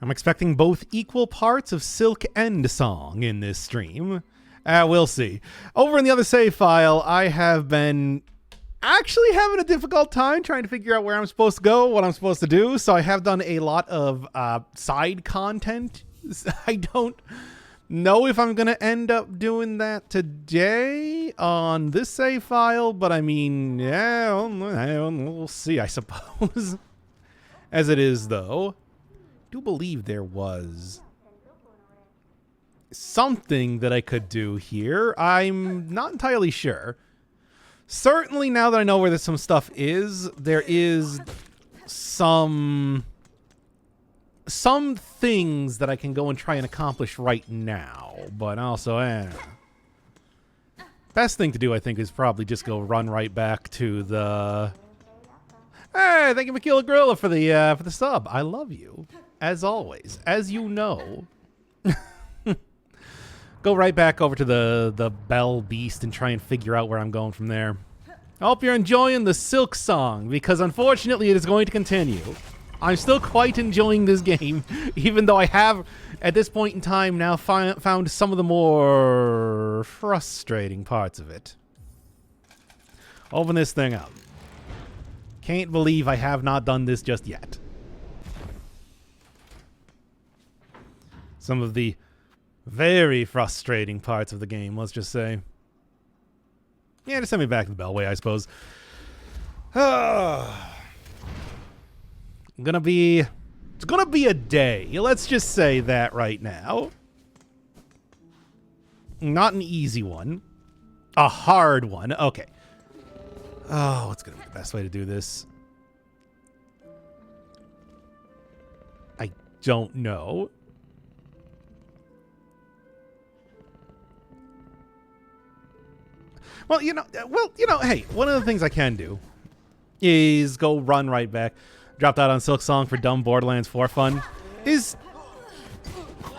I'm expecting both equal parts of Silk and Song in this stream. We'll see. Over in the other save file, I have been actually having a difficult time trying to figure out where I'm supposed to go, what I'm supposed to do. So I have done a lot of side content. I don't know if I'm going to end up doing that today on this save file, but I mean, yeah, we'll see, I suppose. As it is, though, I do believe there was something that I could do here. I'm not entirely sure. Certainly, now that I know where some stuff is, there is some things that I can go and try and accomplish right now. But also, best thing to do, I think, is probably just go run right back to the... Hey, thank you, Makila Gorilla, for the sub. I love you, as always, as you know. Go right back over to the Bell Beast and try and figure out where I'm going from there. I hope you're enjoying the Silk Song, because unfortunately it is going to continue. I'm still quite enjoying this game, even though I have, at this point in time, now found some of the more frustrating parts of it. Open this thing up. Can't believe I have not done this just yet. Some of the very frustrating parts of the game, let's just say. Yeah, just send me back to the Beltway, I suppose. It's gonna be a day. Let's just say that right now. Not an easy one. A hard one. Okay. Oh, what's gonna be the best way to do this? I don't know. Well, you know, hey, one of the things I can do is go run right back. Dropped out on Silk Song for dumb Borderlands 4 fun. Is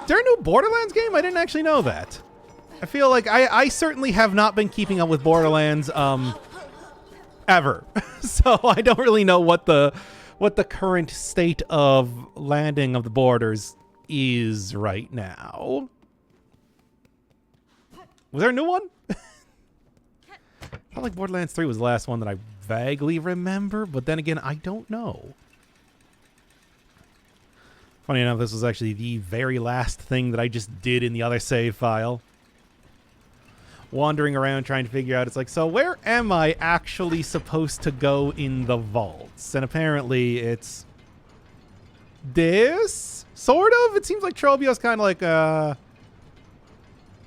there a new Borderlands game? I didn't actually know that. I feel like I certainly have not been keeping up with Borderlands ever. So I don't really know what the current state of landing of the borders is right now. Was there a new one? I felt like Borderlands 3 was the last one that I vaguely remember, but then again, I don't know. Funny enough, this was actually the very last thing that I just did in the other save file. Wandering around trying to figure out, it's like, so where am I actually supposed to go in the vaults? And apparently it's this, sort of? It seems like Trobio's kind of like, oh,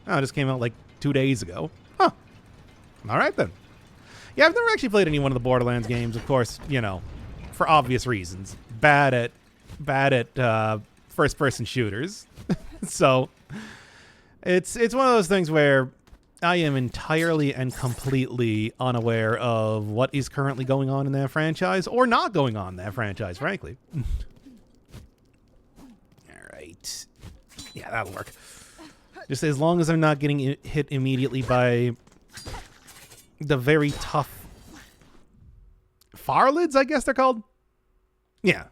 it just came out like 2 days ago. Huh. All right, then. Yeah, I've never actually played any one of the Borderlands games, of course, you know, for obvious reasons. Bad at first-person shooters. So it's one of those things where I am entirely and completely unaware of what is currently going on in that franchise, or not going on in that franchise, frankly. All right. Yeah, that'll work. Just as long as I'm not getting hit immediately by the very tough Farlids, I guess they're called. Yeah.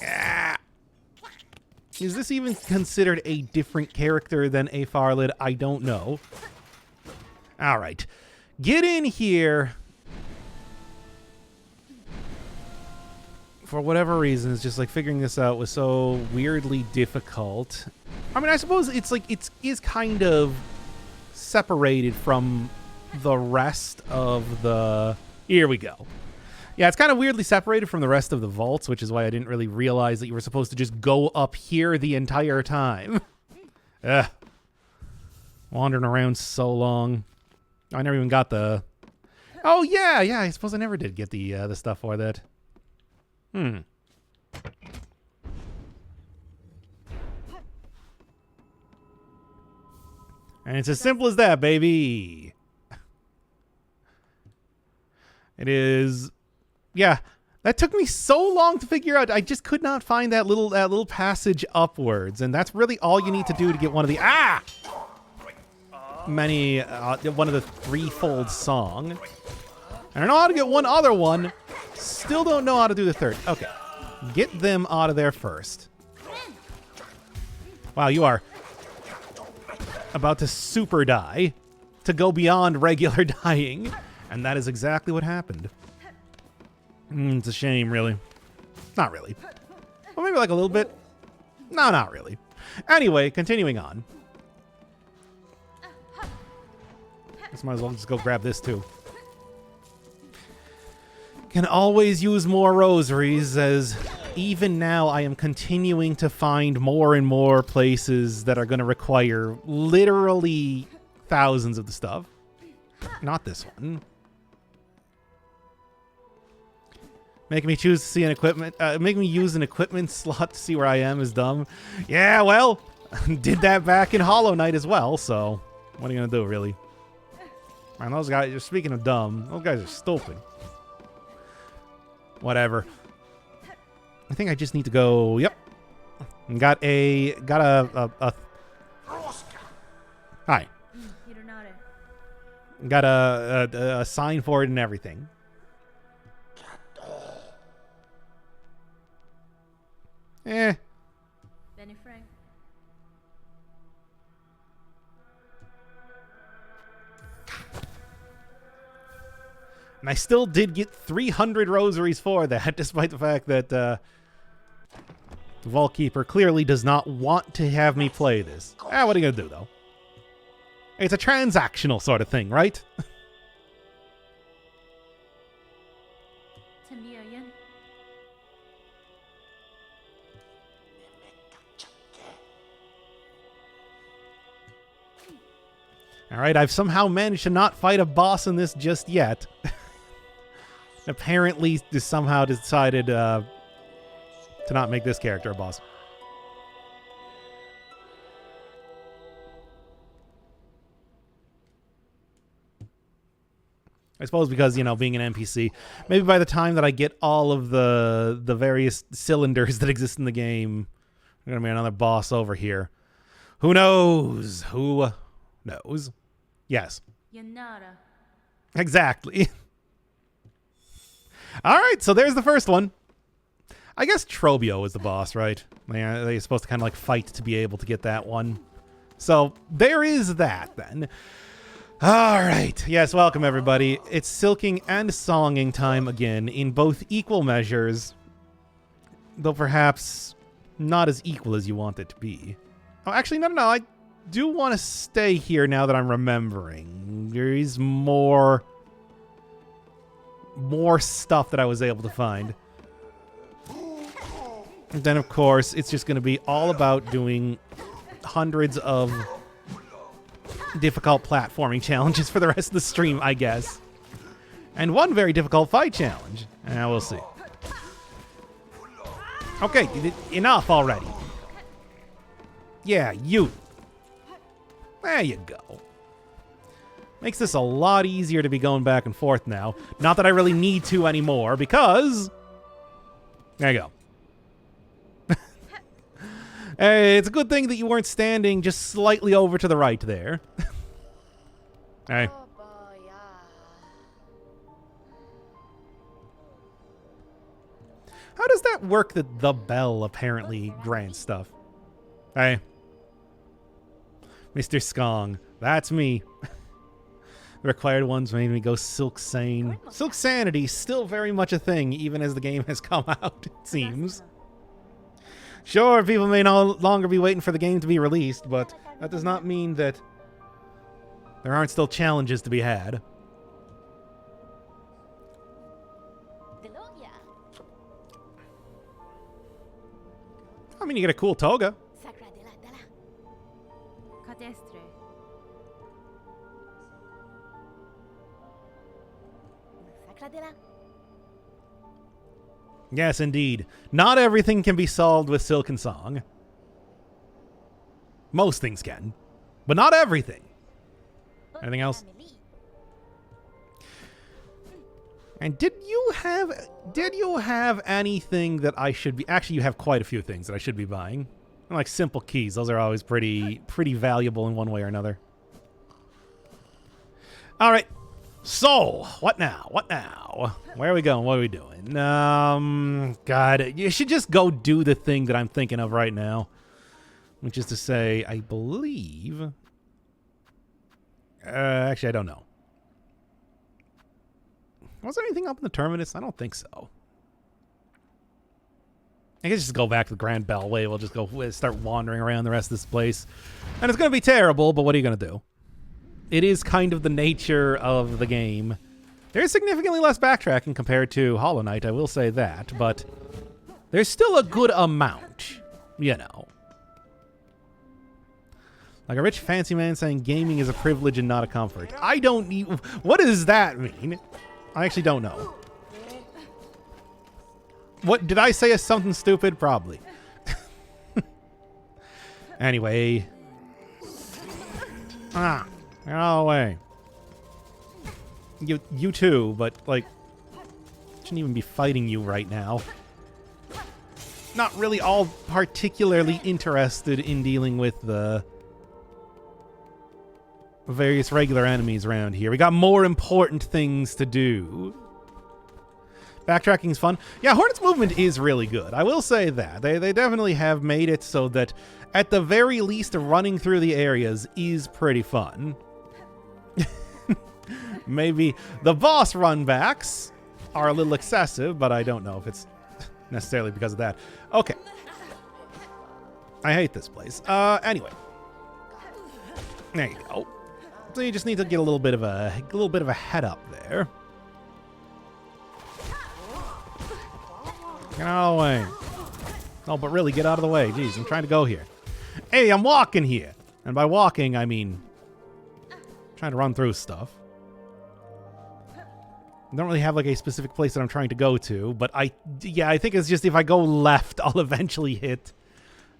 Ah. Is this even considered a different character than a Farlid? I don't know. All right. Get in here. For whatever reason, it's just like figuring this out was so weirdly difficult. I mean, I suppose it's like it is kind of separated from the rest of the... Here we go. Yeah, it's kind of weirdly separated from the rest of the vaults, which is why I didn't really realize that you were supposed to just go up here the entire time. Ugh. Wandering around so long. I never even got the... Oh, yeah, I suppose I never did get the stuff for that. And it's as simple as that, baby. It is... Yeah, that took me so long to figure out. I just could not find that little passage upwards, and that's really all you need to do to get one of the one of the threefold song. I don't know how to get one other one, Still don't know how to do the third. Okay. Get them out of there first. Wow, you are about to super die. To go beyond regular dying. And that is exactly what happened. It's a shame, really. Not really. Well, maybe like a little bit. No, not really. Anyway, continuing on. Just might as well just go grab this too. Can always use more rosaries, as even now I am continuing to find more and more places that are going to require literally thousands of the stuff. Not this one. Making me choose to see an equipment, making me use an equipment slot to see where I am is dumb. Yeah, well, did that back in Hollow Knight as well, so what are you going to do, really? Man, those guys, speaking of dumb, those guys are stupid. Whatever. I think I just need to go, yep. Got a hi. Got a sign for it and everything. Eh. And I still did get 300 rosaries for that, despite the fact that the Vaultkeeper clearly does not want to have me play this. What are you going to do, though? It's a transactional sort of thing, right? Alright, I've somehow managed to not fight a boss in this just yet. Apparently, just somehow decided to not make this character a boss. I suppose because, you know, being an NPC, maybe by the time that I get all of the various cylinders that exist in the game, there's going to be another boss over here. Who knows? Who knows? Yes. Exactly. All right, so there's the first one. I guess Trobio is the boss, right? They're supposed to kind of like fight to be able to get that one. So there is that then. All right. Yes, welcome everybody. It's Silking and Songing time again in both equal measures, though perhaps not as equal as you want it to be. Oh, actually, no. I do want to stay here now that I'm remembering. There is more stuff that I was able to find. And then, of course, it's just going to be all about doing hundreds of difficult platforming challenges for the rest of the stream, I guess. And one very difficult fight challenge. We'll see. Okay, enough already. Yeah, you. There you go. Makes this a lot easier to be going back and forth now. Not that I really need to anymore, because... There you go. Hey, it's a good thing that you weren't standing just slightly over to the right there. Hey. How does that work that the bell apparently grants stuff? Hey. Mr. Skong. That's me. The required ones made me go Silk Sane. Silk Sanity still very much a thing, even as the game has come out, it seems. Sure, people may no longer be waiting for the game to be released, but that does not mean that there aren't still challenges to be had. I mean, you get a cool toga. Yes, indeed. Not everything can be solved with Silken Song. Most things can, but not everything. Anything else? And did you have anything that I should be... Actually, you have quite a few things that I should be buying. Like simple keys. Those are always pretty valuable in one way or another. All right. So, what now? What now? Where are we going? What are we doing? God, you should just go do the thing that I'm thinking of right now. Which is to say, I believe... actually, I don't know. Was there anything up in the terminus? I don't think so. I guess just go back to the Grand Bellway. We'll just go start wandering around the rest of this place. And it's going to be terrible, but what are you going to do? It is kind of the nature of the game. There's significantly less backtracking compared to Hollow Knight, I will say that, but there's still a good amount, you know. Like a rich fancy man saying gaming is a privilege and not a comfort. I don't need... What does that mean? I actually don't know. What, did I say something stupid? Probably. Anyway. Get out of the way. You too, but, like, shouldn't even be fighting you right now. Not really all particularly interested in dealing with the various regular enemies around here. We got more important things to do. Backtracking's fun. Yeah, Hornet's movement is really good. I will say that. They definitely have made it so that, at the very least, running through the areas is pretty fun. Maybe the boss runbacks are a little excessive, but I don't know if it's necessarily because of that. Okay. I hate this place. Anyway. There you go. So you just need to get a little bit of a head up there. Get out of the way. Oh, but really, get out of the way. Jeez, I'm trying to go here. Hey, I'm walking here. And by walking, I mean trying to run through stuff. I don't really have like a specific place that I'm trying to go to, but I think it's just if I go left, I'll eventually hit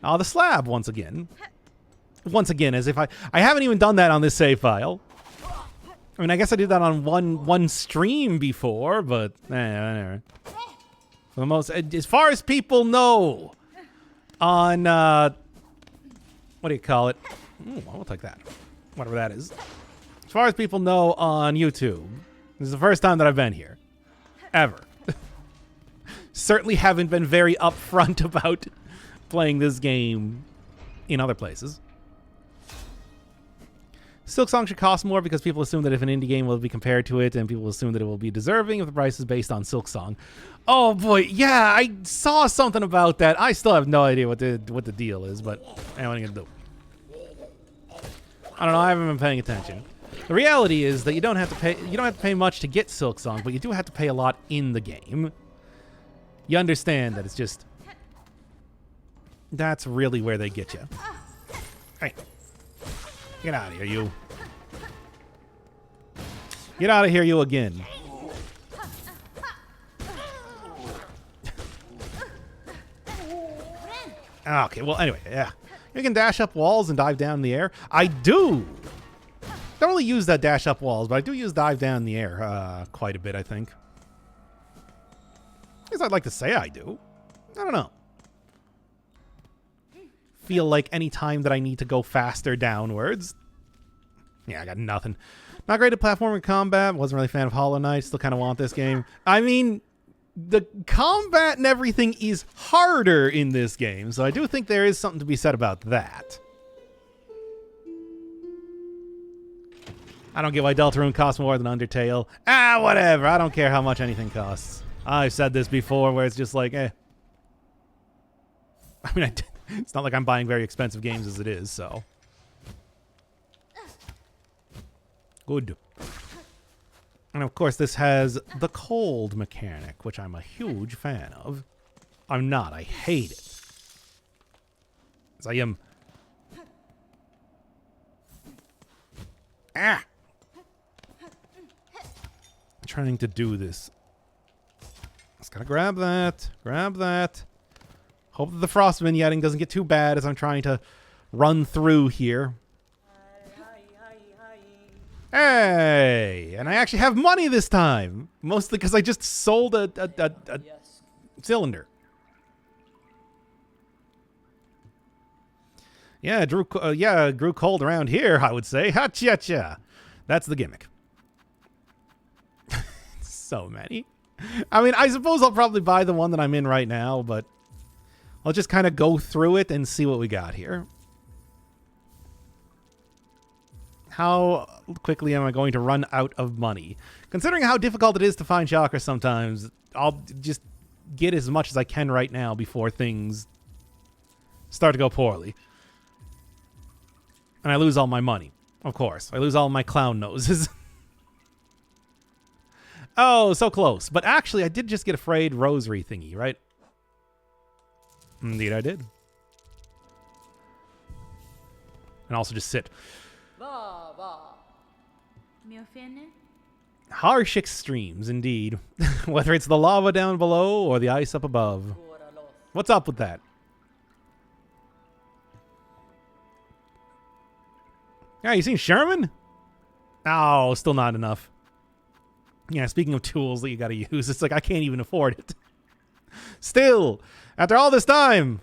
the slab once again. Once again, as if I haven't even done that on this save file. I mean, I guess I did that on one stream before, but anyway. For the most, as far as people know, on what do you call it? Ooh, I'll take that, whatever that is. As far as people know on YouTube, this is the first time that I've been here, ever. Certainly haven't been very upfront about playing this game in other places. Silksong should cost more because people assume that if an indie game will be compared to it, and people assume that it will be deserving if the price is based on Silksong. Oh boy, yeah, I saw something about that. I still have no idea what the deal is, but what am I gonna do? I don't know. I haven't been paying attention. The reality is that you don't have to pay. You don't have to pay much to get Silksong, but you do have to pay a lot in the game. You understand that it's just that's really where they get you. Hey. Get out of here, you. Get out of here, you again. Okay, well, anyway, yeah. You can dash up walls and dive down in the air. I do. Don't really use that dash up walls, but I do use dive down in the air quite a bit, I think. At least I'd like to say I do. I don't know. Feel like any time that I need to go faster downwards. Yeah, I got nothing. Not great at platforming combat. Wasn't really a fan of Hollow Knight. Still kind of want this game. I mean, the combat and everything is harder in this game, so I do think there is something to be said about that. I don't get why Deltarune costs more than Undertale. Ah, whatever. I don't care how much anything costs. I've said this before where it's just like, eh. I mean, it's not like I'm buying very expensive games as it is, so. Good. And of course, this has the cold mechanic, which I'm a huge fan of. I'm not. I hate it. As I am. Ah! Trying to do this. Just gotta grab that. Grab that. Hope that the frost vignetting doesn't get too bad as I'm trying to run through here. Hey! And I actually have money this time. Mostly because I just sold a cylinder. Yeah, it grew cold around here, I would say. Ha-cha-cha. That's the gimmick. So many. I mean, I suppose I'll probably buy the one that I'm in right now, but I'll just kind of go through it and see what we got here. How quickly am I going to run out of money? Considering how difficult it is to find chakra sometimes, I'll just get as much as I can right now before things start to go poorly. And I lose all my money. Of course. I lose all my clown noses. Oh, so close. But actually, I did just get a frayed rosary thingy, right? Indeed, I did. And also just sit. Harsh extremes, indeed. Whether it's the lava down below or the ice up above. What's up with that? Yeah, you seen Sherman? Oh, still not enough. Yeah, speaking of tools that you gotta use, it's like I can't even afford it. Still, after all this time.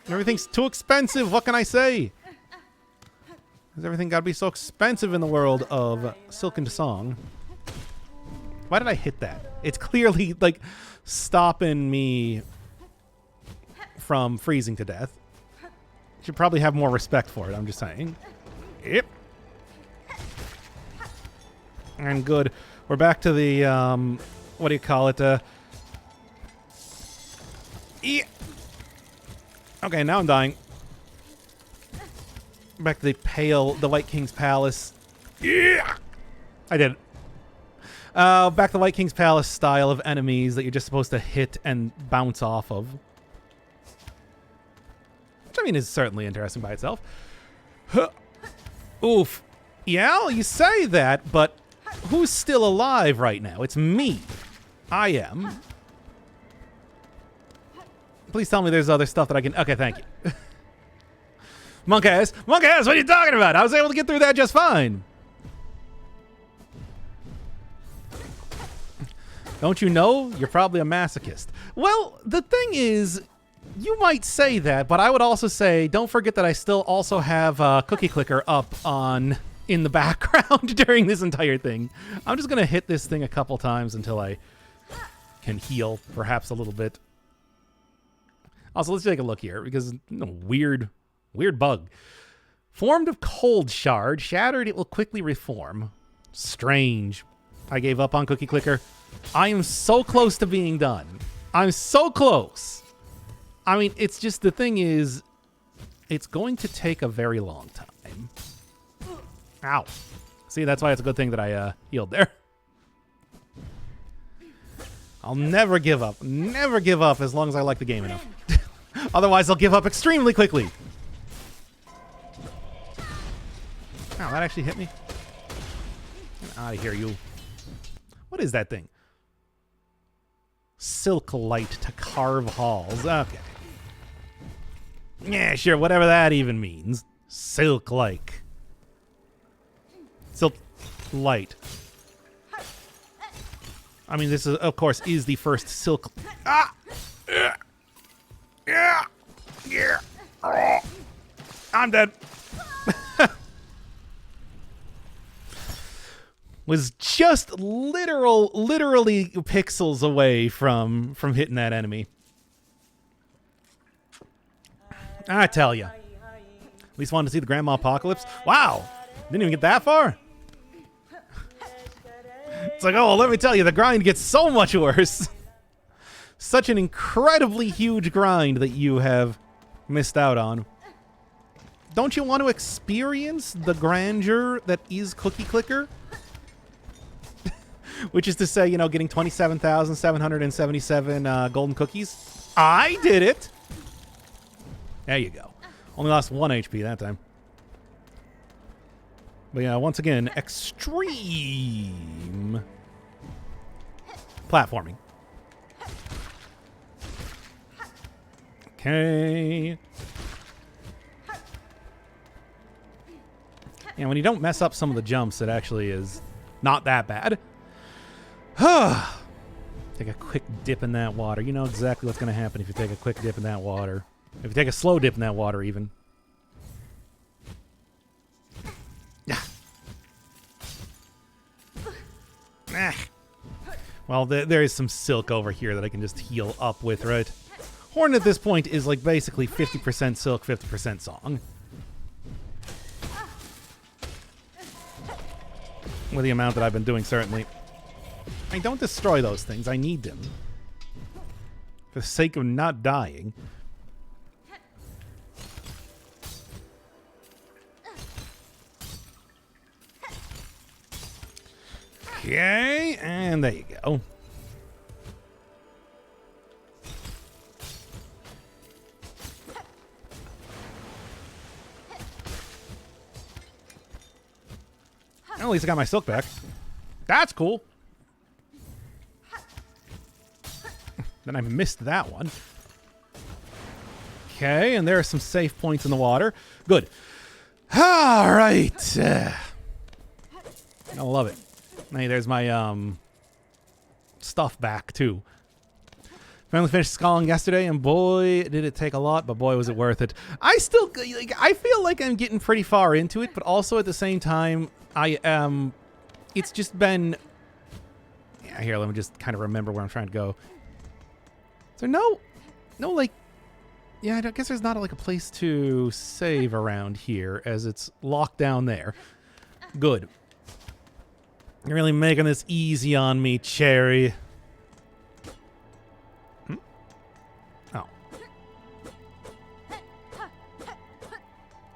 Everything's too expensive, what can I say? Has everything gotta be so expensive in the world of Silk and Song? Why did I hit that? It's clearly, like, stopping me from freezing to death. Should probably have more respect for it, I'm just saying. Yep. And good. We're back to the, what do you call it? Yeah. Okay, now I'm dying. Back to the White King's Palace. Yeah! I did it. Back to the White King's Palace style of enemies that you're just supposed to hit and bounce off of. Which, I mean, is certainly interesting by itself. Huh. Oof. Yeah, you say that, but who's still alive right now? It's me. I am. Please tell me there's other stuff that I can... Okay, thank you. Monk ass, what are you talking about? I was able to get through that just fine. Don't you know? You're probably a masochist. Well, the thing is, you might say that, but I would also say, don't forget that I still also have Cookie Clicker up on in the background during this entire thing. I'm just going to hit this thing a couple times until I can heal, perhaps a little bit. Also, let's take a look here, because weird bug. Formed of cold shard, shattered, it will quickly reform. Strange. I gave up on Cookie Clicker. I am so close to being done. I'm so close. I mean, it's just, the thing is, it's going to take a very long time. Ow. See, that's why it's a good thing that I healed there. I'll never give up. Never give up as long as I like the game enough. Otherwise, I'll give up extremely quickly. Ow, that actually hit me. Get out of here, you. What is that thing? Silk light to carve halls. Okay. Yeah, sure, whatever that even means. Silk-like. Silk light. I mean, this is, of course, is the first silk. Ah! Yeah! Yeah! I'm dead. Was just literally pixels away from hitting that enemy. I tell you. At least wanted to see the Grandma Apocalypse. Wow! Didn't even get that far? It's like, oh, well, let me tell you, the grind gets so much worse. Such an incredibly huge grind that you have missed out on. Don't you want to experience the grandeur that is Cookie Clicker? Which is to say, you know, getting 27,777 golden cookies. I did it! There you go. Only lost 1 HP that time. But yeah, once again, extreme platforming. Okay. And when you don't mess up some of the jumps, it actually is not that bad. Take a quick dip in that water. You know exactly what's going to happen if you take a quick dip in that water. If you take a slow dip in that water, even. Ah. Well, there is some silk over here that I can just heal up with, right? Horn at this point is like basically 50% silk, 50% song. With the amount that I've been doing, certainly. I don't destroy those things. I need them. For the sake of not dying. Okay, and there you go. At least I got my silk back. That's cool. Then I missed that one. Okay, and there are some safe points in the water. Good. All right. I love it. Hey, there's my stuff back too. Finally finished Skonging yesterday, and boy, did it take a lot, but boy, was it worth it. I still, like, I feel like I'm getting pretty far into it, but also at the same time, it's just been. Yeah, here, let me just kind of remember where I'm trying to go. So no, like, yeah, I guess there's not like a place to save around here, as it's locked down there. Good. You're really making this easy on me, Cherry. Oh.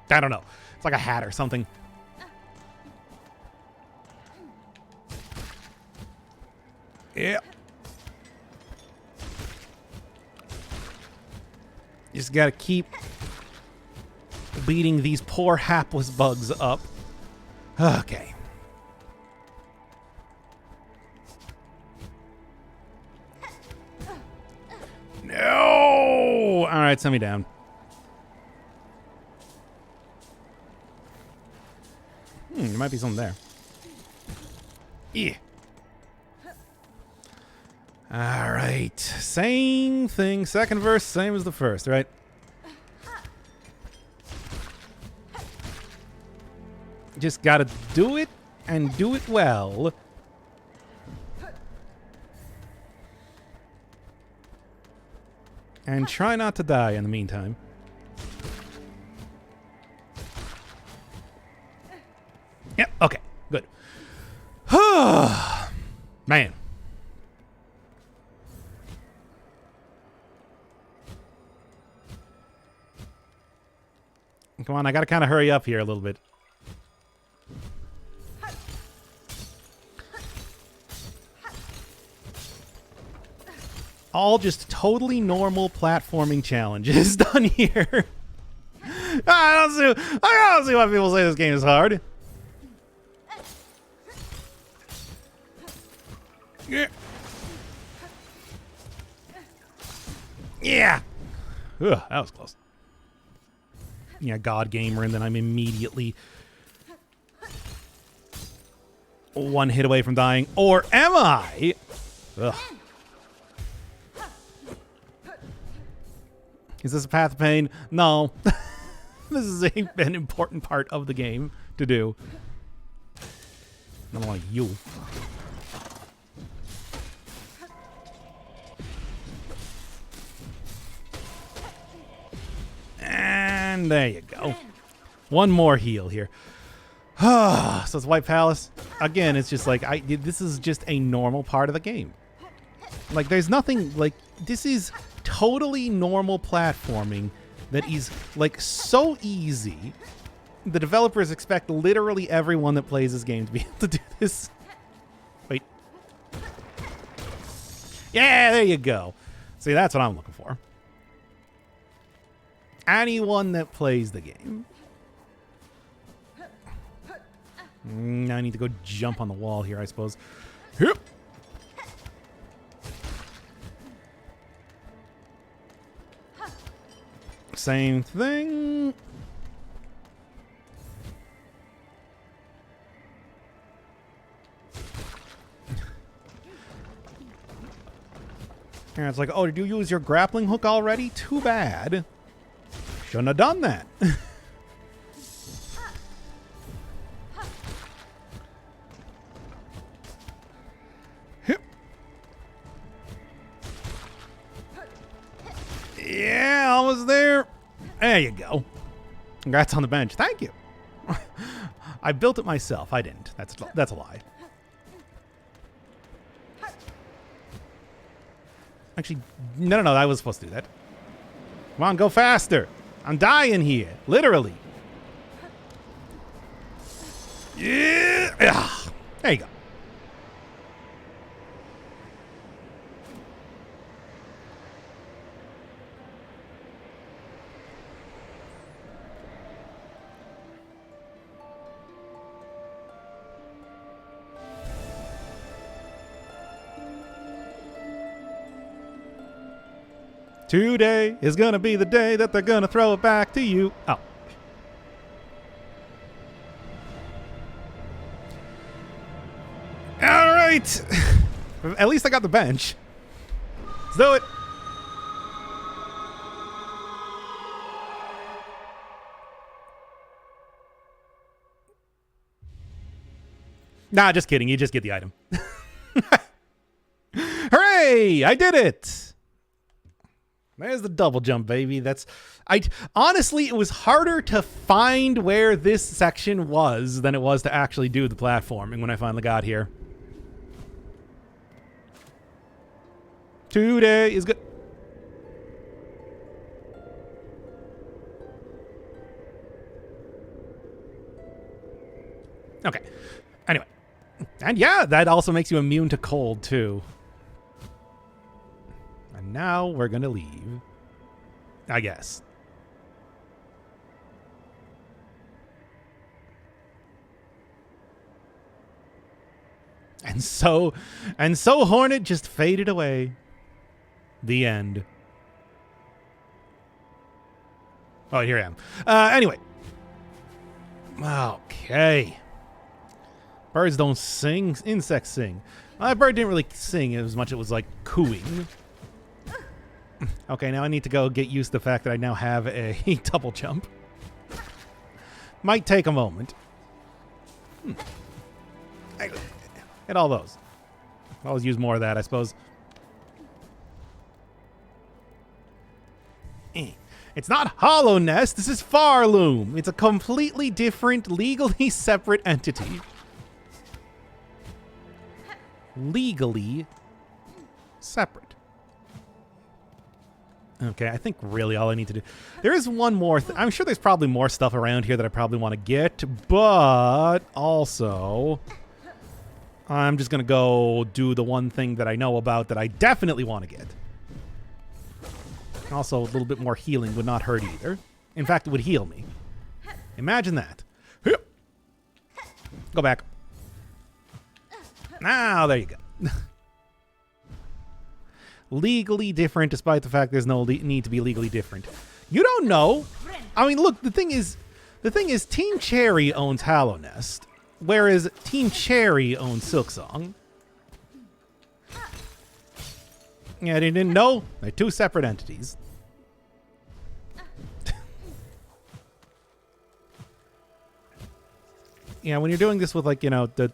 I don't know. It's like a hat or something. Yeah. Just gotta keep beating these poor hapless bugs up. Okay. No! Alright, send me down. There might be something there. Yeah. Alright. Same thing. Second verse, same as the first, right? Just gotta do it, and do it well. And try not to die in the meantime. Yep, okay, good. Man. Come on, I gotta kind of hurry up here a little bit. All just totally normal platforming challenges done here. I don't see why people say this game is hard. Yeah. Yeah. Ugh, that was close. Yeah, God Gamer, and then I'm immediately one hit away from dying. Or am I? Ugh. Is this a path of pain? No. This is an important part of the game to do. Not like you. And there you go. One more heal here. So it's White Palace. Again, it's just like, this is just a normal part of the game. Like, there's nothing, like, this is totally normal platforming that is, like, so easy. The developers expect literally everyone that plays this game to be able to do this. Wait. Yeah, there you go. See, that's what I'm looking for. Anyone that plays the game. I need to go jump on the wall here, I suppose. Yep. Same thing. And it's like, oh, did you use your grappling hook already? Too bad. Shouldn't have done that. Yeah, almost there. There you go. Congrats on the bench. Thank you. I built it myself. I didn't. That's a lie. Actually, no. I was supposed to do that. Come on, go faster. I'm dying here. Literally. Yeah. There you go. Today is gonna be the day that they're gonna throw it back to you. Oh. All right. At least I got the bench. Let's do it. Nah, just kidding. You just get the item. Hooray! I did it. There's the double jump, baby. Honestly, it was harder to find where this section was than it was to actually do the platforming when I finally got here. Today is good. Okay. Anyway. And yeah, that also makes you immune to cold, too. And now we're going to leave. I guess. And so Hornet just faded away. The end. Oh, here I am. Anyway. Okay. Birds don't sing. Insects sing. That bird didn't really sing as much as it was like cooing. Okay, now I need to go get used to the fact that I now have a double jump. Might take a moment. Hit all those. I'll always use more of that, I suppose. It's not Hollow Nest. This is Farloom. It's a completely different, legally separate entity. Legally separate. Okay, I think really all I need to do... There is one more... I'm sure there's probably more stuff around here that I probably want to get, but also... I'm just going to go do the one thing that I know about that I definitely want to get. Also, a little bit more healing would not hurt either. In fact, it would heal me. Imagine that. Go back. Now, there you go. Legally different, despite the fact there's no need to be legally different. You don't know. I mean, look, the thing is, Team Cherry owns Hollow Nest, whereas Team Cherry owns Silksong. Yeah, they didn't know. They're two separate entities. Yeah, when you're doing this with, like, you know, the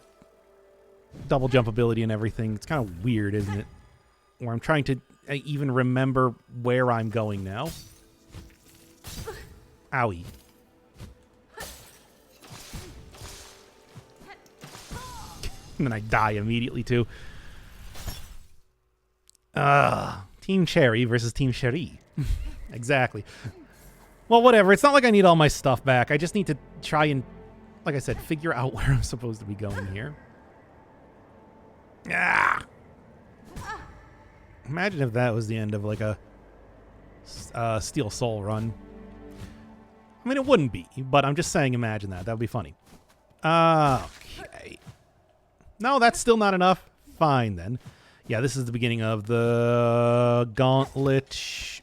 double jump ability and everything, it's kind of weird, isn't it? Where I'm trying to even remember where I'm going now. Owie. And then I die immediately, too. Team Cherry versus Team Cherie. Exactly. Well, whatever. It's not like I need all my stuff back. I just need to try and, like I said, figure out where I'm supposed to be going here. Ah! Imagine if that was the end of, like, a Steel Soul run. I mean, it wouldn't be, but I'm just saying imagine that. That would be funny. Okay. No, that's still not enough. Fine, then. Yeah, this is the beginning of the gauntlet.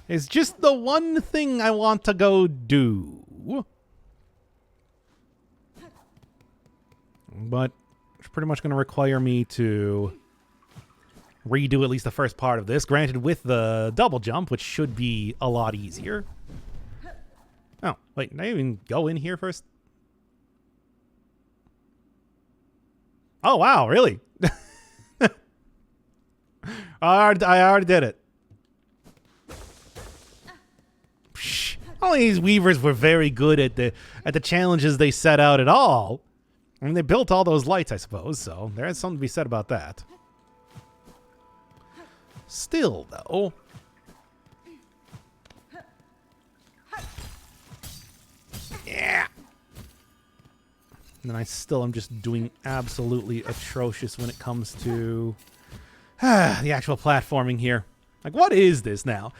It's just the one thing I want to go do. But it's pretty much going to require me to redo at least the first part of this. Granted, with the double jump, which should be a lot easier. Oh, wait, did I even go in here first? Oh, wow, really? I already did it. Psh, only these weavers were very good at the challenges they set out at all. I mean, they built all those lights, I suppose, so there's something to be said about that. Still, though. Yeah. And then I'm just doing absolutely atrocious when it comes to the actual platforming here. Like, what is this now?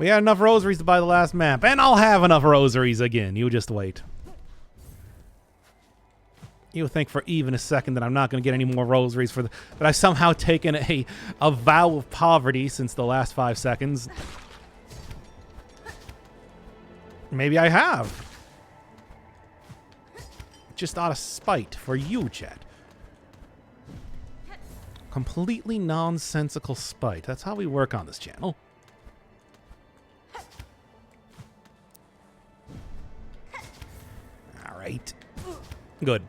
We had enough rosaries to buy the last map, and I'll have enough rosaries again. You just wait. You think for even a second that I'm not going to get any more rosaries that I've somehow taken a vow of poverty since the last 5 seconds. Maybe I have. Just out of spite for you, chat. Completely nonsensical spite. That's how we work on this channel. All right. Good.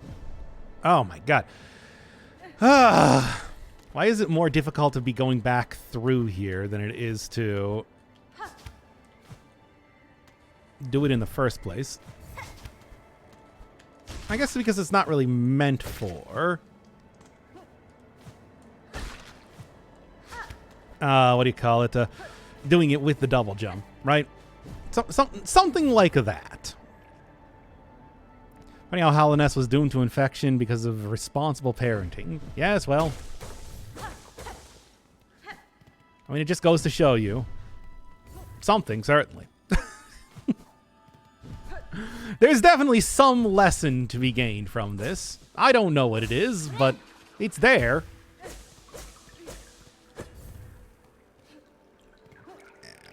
Oh my god. Why is it more difficult to be going back through here than it is to do it in the first place? I guess because it's not really meant for... what do you call it? Doing it with the double jump, right? Something like that. Funny how Hallownest was doomed to infection because of responsible parenting. Yes, well. I mean, it just goes to show you. Something, certainly. There's definitely some lesson to be gained from this. I don't know what it is, but it's there.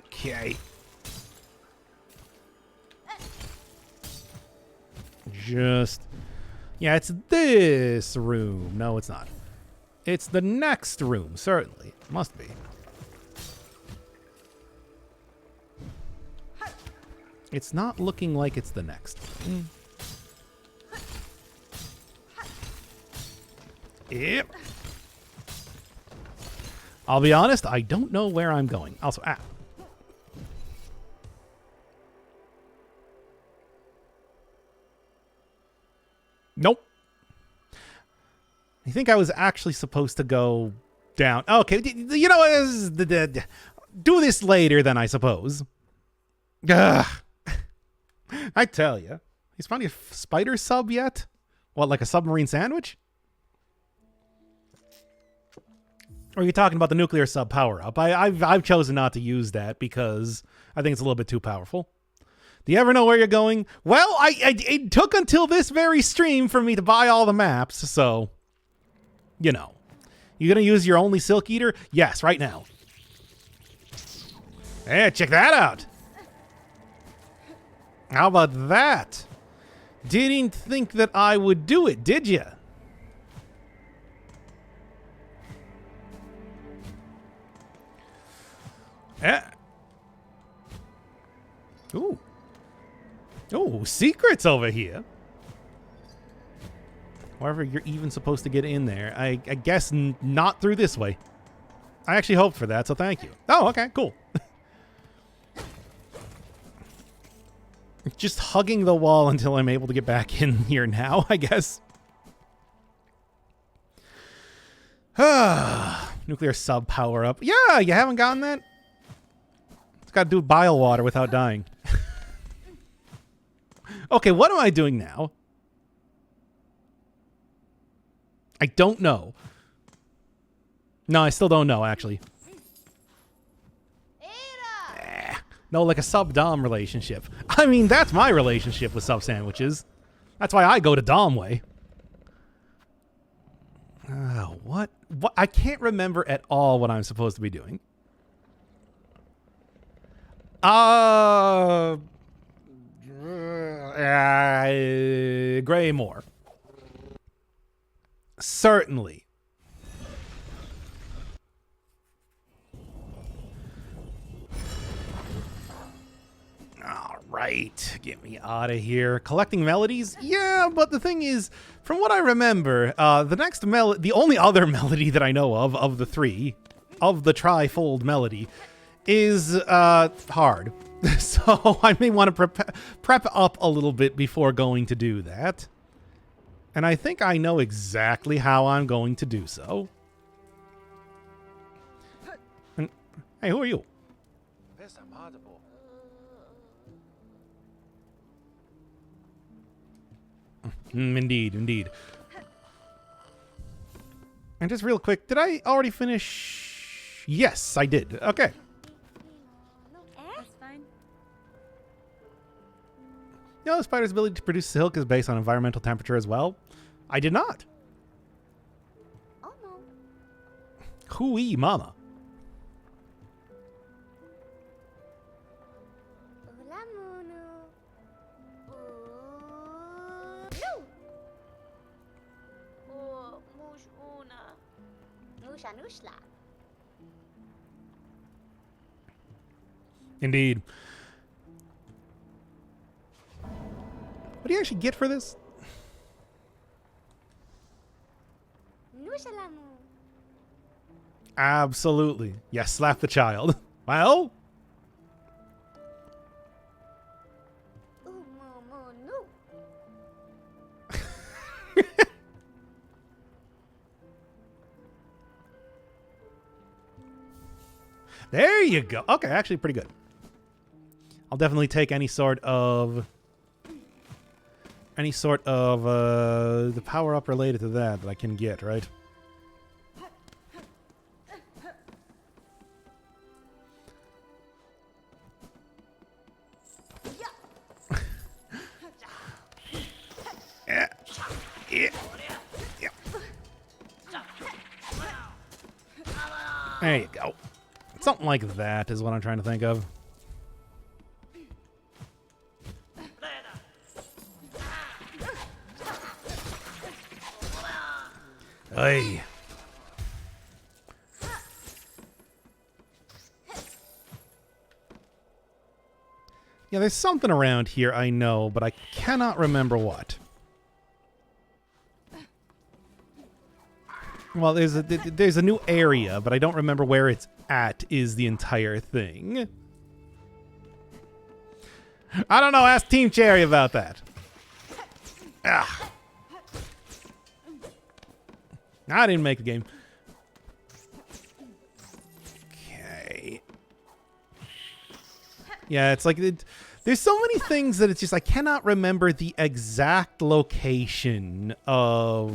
Okay. Yeah, it's this room. No, it's not. It's the next room, certainly. Must be. It's not looking like it's the next room. Yep. I'll be honest, I don't know where I'm going. Also, Nope. I think I was actually supposed to go down. Okay, you know, do this later then, I suppose. Ugh. I tell you. He's found a spider sub yet? What, like a submarine sandwich? Or are you talking about the nuclear sub power-up? I've chosen not to use that because I think it's a little bit too powerful. Do you ever know where you're going? Well, it took until this very stream for me to buy all the maps, so, you know. You gonna use your only Silk Eater? Yes, right now. Hey, check that out. How about that? Didn't think that I would do it, did you? Ooh. Oh, secrets over here. However, you're even supposed to get in there. I guess not through this way. I actually hoped for that, so thank you. Oh, okay, cool. Just hugging the wall until I'm able to get back in here now, I guess. Nuclear sub power up. Yeah, you haven't gotten that? It's got to do bile water without dying. Okay, what am I doing now? I don't know. No, I still don't know, actually. No, like a sub-dom relationship. I mean, that's my relationship with sub-sandwiches. That's why I go to Dom way. What? I can't remember at all what I'm supposed to be doing. Greymore. Certainly. All right, get me out of here. Collecting melodies? Yeah, but the thing is, from what I remember, the only other melody that I know of the three, of the trifold melody is hard. So I may want to prep up a little bit before going to do that. And I think I know exactly how I'm going to do so. And, hey, who are you? Indeed, indeed. And just real quick, did I already finish? Yes, I did. Okay. That's fine. You know, the spider's ability to produce silk is based on environmental temperature as well. I did not. Oh no. Hooey mama. Indeed. What do you actually get for this? Absolutely. Yes, slap the child. Well? There you go. Okay, actually pretty good. I'll definitely take any sort of the power up related to that I can get, right? There you go. Something like that is what I'm trying to think of. Hey. Yeah, there's something around here I know, but I cannot remember what. Well, there's a new area, but I don't remember where it's at is the entire thing. I don't know, ask Team Cherry about that. Ah. I didn't make the game. Okay. Yeah, it's like there's so many things that it's just I cannot remember the exact location of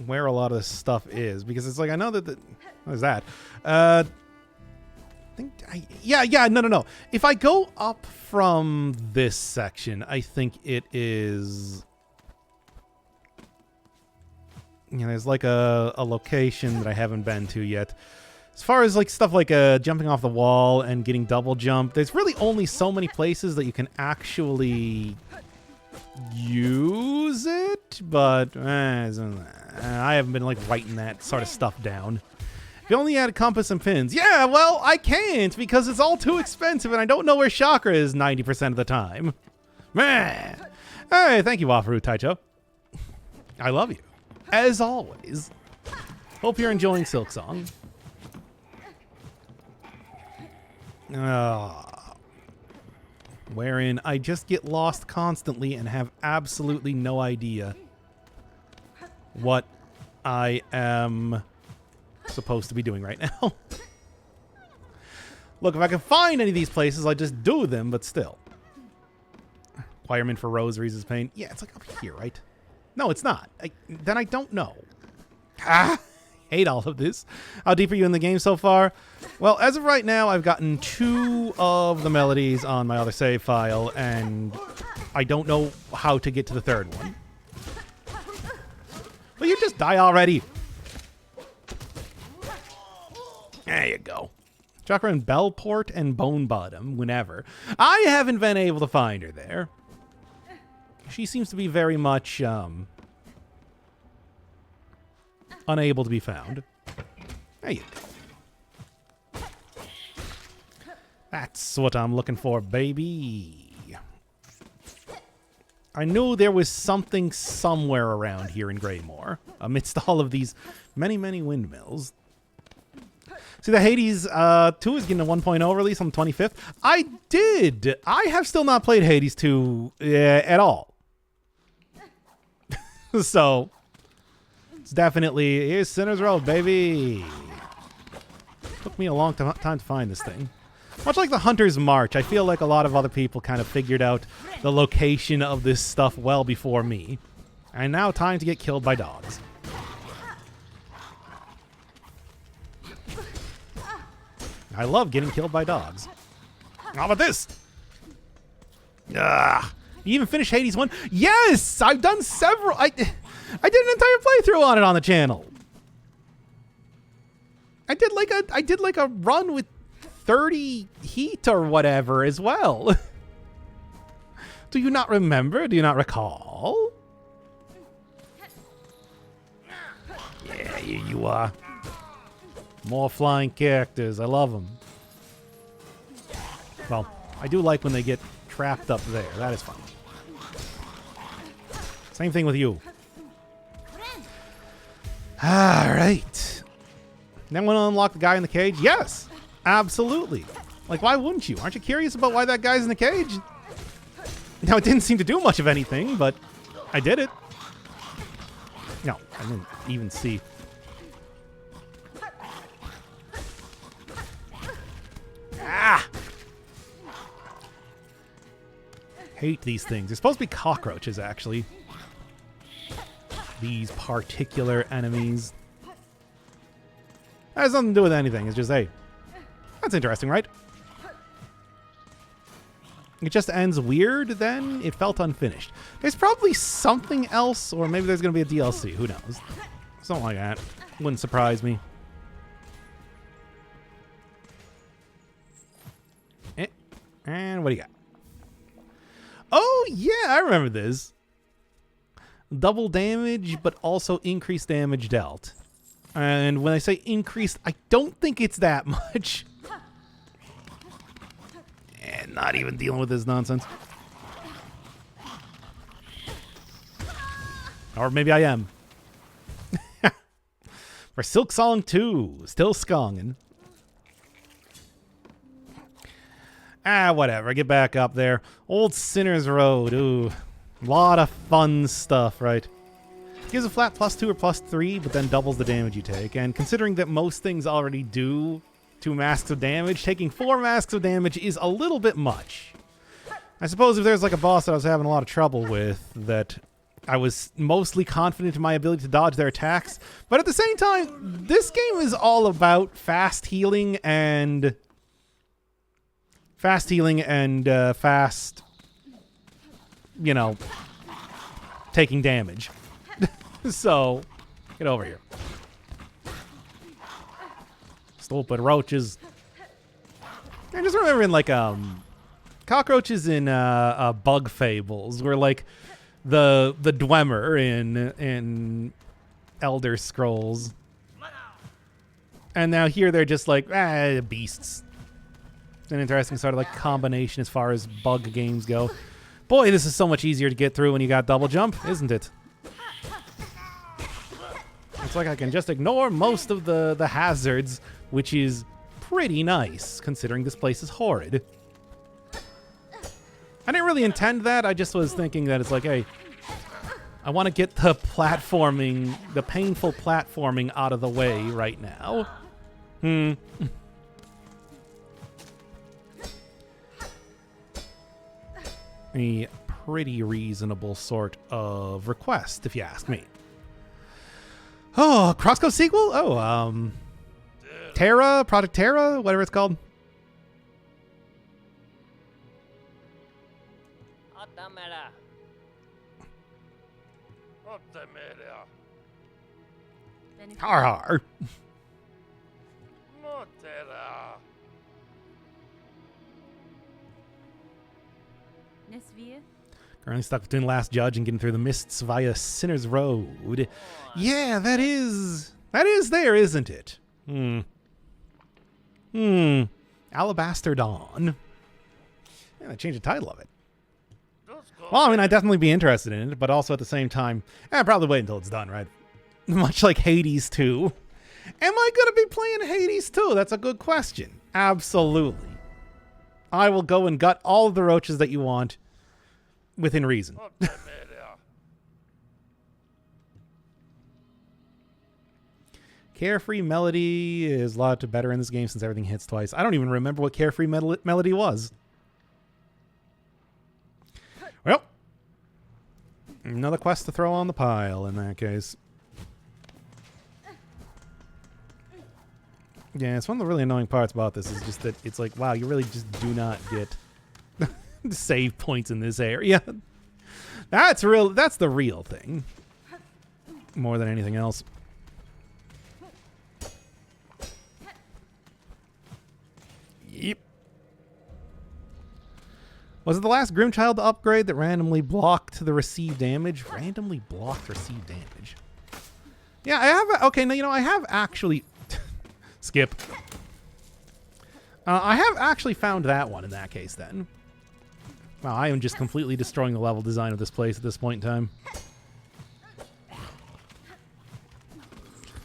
where a lot of this stuff is, because it's like I know that what is that? No. If I go up from this section, I think it is. You know, there's like a location that I haven't been to yet. As far as like stuff like jumping off the wall and getting double jump, there's really only so many places that you can actually use it, but I haven't been like writing that sort of stuff down. If you only had a compass and pins. Yeah, well, I can't because it's all too expensive and I don't know where chakra is 90% of the time. Man. Hey, thank you, Wafaru Taicho. I love you. As always. Hope you're enjoying Silksong. Wherein I just get lost constantly and have absolutely no idea what I am supposed to be doing right now. Look, if I can find any of these places, I just do them, but still. Requirement for rosaries is pain. Yeah, it's like up here, right? No, it's not. Then I don't know. Hate all of this. How deep are you in the game so far? Well, as of right now, I've gotten 2 of the melodies on my other save file, and I don't know how to get to the 3rd one. Will you just die already? There you go. Chakra in Bellport and Bone Bottom, whenever. I haven't been able to find her there. She seems to be very much unable to be found. There you go. That's what I'm looking for, baby. I knew there was something somewhere around here in Greymore, amidst all of these many, many windmills. See, the Hades 2 is getting a 1.0 release on the 25th. I have still not played Hades 2 at all. So, it's definitely, here's Sinner's Row, baby. Took me a long time to find this thing. Much like the Hunter's March, I feel like a lot of other people kind of figured out the location of this stuff well before me. And now time to get killed by dogs. I love getting killed by dogs. How about this? You even finished Hades 1? Yes! I've done several. I did an entire playthrough on it on the channel. I did like a run with 30 heat or whatever as well. Do you not remember? Do you not recall? Yeah, here you are. More flying characters. I love them. Well, I do like when they get trapped up there. That is fun. Same thing with you. Alright. Then want to unlock the guy in the cage? Yes! Absolutely. Like, why wouldn't you? Aren't you curious about why that guy's in the cage? Now, it didn't seem to do much of anything, but I did it. No, I didn't even see. Ah! Hate these things. They're supposed to be cockroaches, actually. These particular enemies. That has nothing to do with anything. It's just, hey, that's interesting, right? It just ends weird, then? It felt unfinished. There's probably something else, or maybe there's going to be a DLC. Who knows? Something like that. Wouldn't surprise me. And what do you got? Oh, yeah, I remember this. Double damage, but also increased damage dealt. And when I say increased, I don't think it's that much. And not even dealing with this nonsense. Or maybe I am. For Silk Song 2, still Skonging. Whatever. Get back up there. Old Sinner's Road. Ooh. Lot of fun stuff, right? Gives a flat +2 or +3, but then doubles the damage you take. And considering that most things already do 2 masks of damage, taking 4 masks of damage is a little bit much. I suppose if there's like a boss that I was having a lot of trouble with, that I was mostly confident in my ability to dodge their attacks. But at the same time, this game is all about fast healing and... fast, you know, taking damage. So, get over here. Stupid roaches. I just remember in, like, cockroaches in Bug Fables were, like, the Dwemer in Elder Scrolls. And now here they're just like, beasts. It's an interesting sort of like combination as far as bug games go. Boy, this is so much easier to get through when you got double jump, isn't it? It's like I can just ignore most of the hazards, which is pretty nice, considering this place is horrid. I didn't really intend that. I just was thinking that it's like, hey, I want to get the platforming, the painful platforming out of the way right now. A pretty reasonable sort of request, if you ask me. Oh, Crosscode sequel? Oh, Terra, Project Terra, whatever it's called. Har har. Currently stuck between Last Judge and getting through the mists via Sinner's Road. Yeah, that is there, isn't it? Alabaster Dawn. Yeah, they changed the title of it. Well, I mean, I'd definitely be interested in it, but also at the same time, I'd probably wait until it's done, right? Much like Hades 2. Am I going to be playing Hades too? That's a good question. Absolutely. I will go and gut all of the roaches that you want within reason. Carefree Melody is a lot better in this game since everything hits twice. I don't even remember what Carefree Melody was. Well, another quest to throw on the pile in that case. Yeah, it's one of the really annoying parts about this is just that it's like, wow, you really just do not get save points in this area. That's the real thing. More than anything else. Yep. Was it the last Grimchild upgrade that randomly blocked the received damage? Randomly blocked received damage. Yeah, I have. Okay, now, you know, I have actually... Skip. I have actually found that one in that case, then. Wow, I am just completely destroying the level design of this place at this point in time.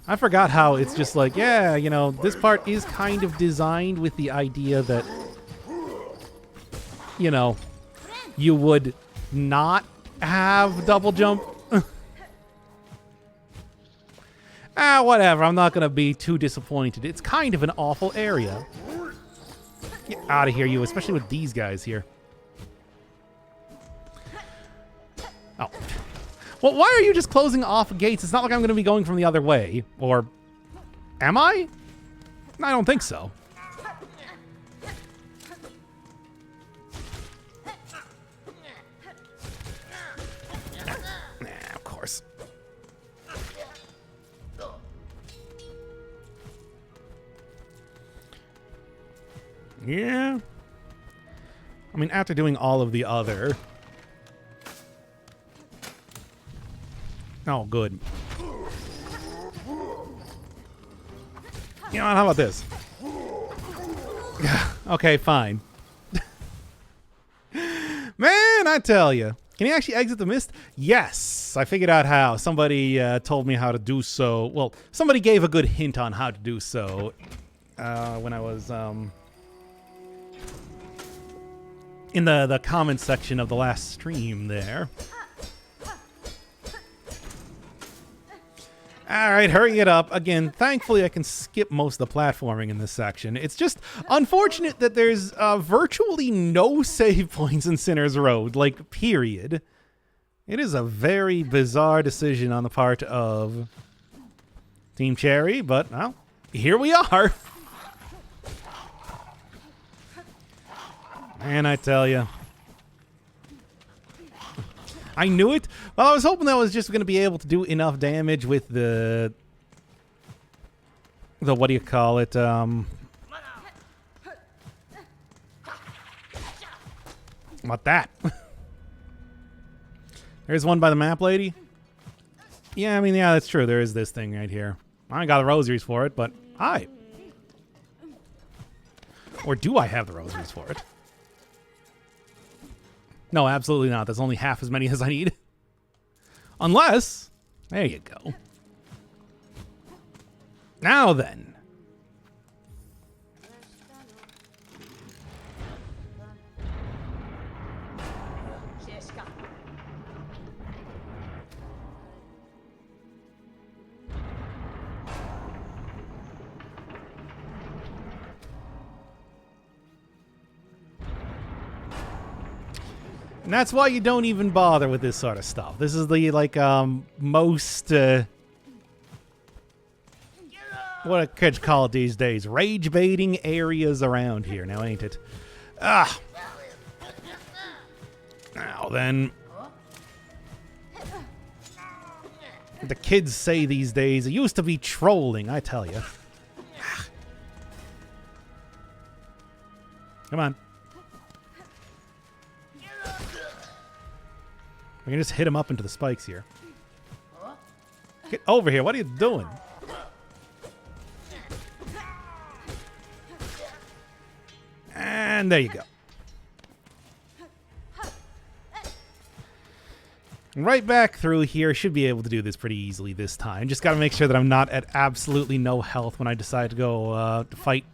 I forgot how it's just like, yeah, you know, this part is kind of designed with the idea that, you know, you would not have double jump. Whatever. I'm not going to be too disappointed. It's kind of an awful area. Get out of here, you, especially with these guys here. Oh. Well, why are you just closing off gates? It's not like I'm going to be going from the other way. Or am I? I don't think so. Nah, of course. Yeah. I mean, after doing all of the other... Oh, good. You know what, how about this? Okay, fine. Man, I tell you. Can you actually exit the mist? Yes, I figured out how. Somebody told me how to do so. Well, somebody gave a good hint on how to do so when I was in the comments section of the last stream there. All right, hurry it up. Again, thankfully I can skip most of the platforming in this section. It's just unfortunate that there's virtually no save points in Sinner's Road, like, period. It is a very bizarre decision on the part of Team Cherry, but, well, here we are. Man, I tell you. I knew it. Well, I was hoping that I was just going to be able to do enough damage with the what do you call it? What that? There's one by the map lady. Yeah, I mean, yeah, that's true. There is this thing right here. I ain't got the rosaries for it, but I. Or do I have the rosaries for it? No, absolutely not. That's only half as many as I need. Unless... There you go. Now then. And that's why you don't even bother with this sort of stuff. This is the, like, most, what could you call it these days? Rage-baiting areas around here now, ain't it? Ah! Now then. The kids say these days, it used to be trolling, I tell you. Come on. We can just hit him up into the spikes here. Get over here. What are you doing? And there you go. right back through here. Should be able to do this pretty easily this time. Just got to make sure that I'm not at absolutely no health when I decide to go to fight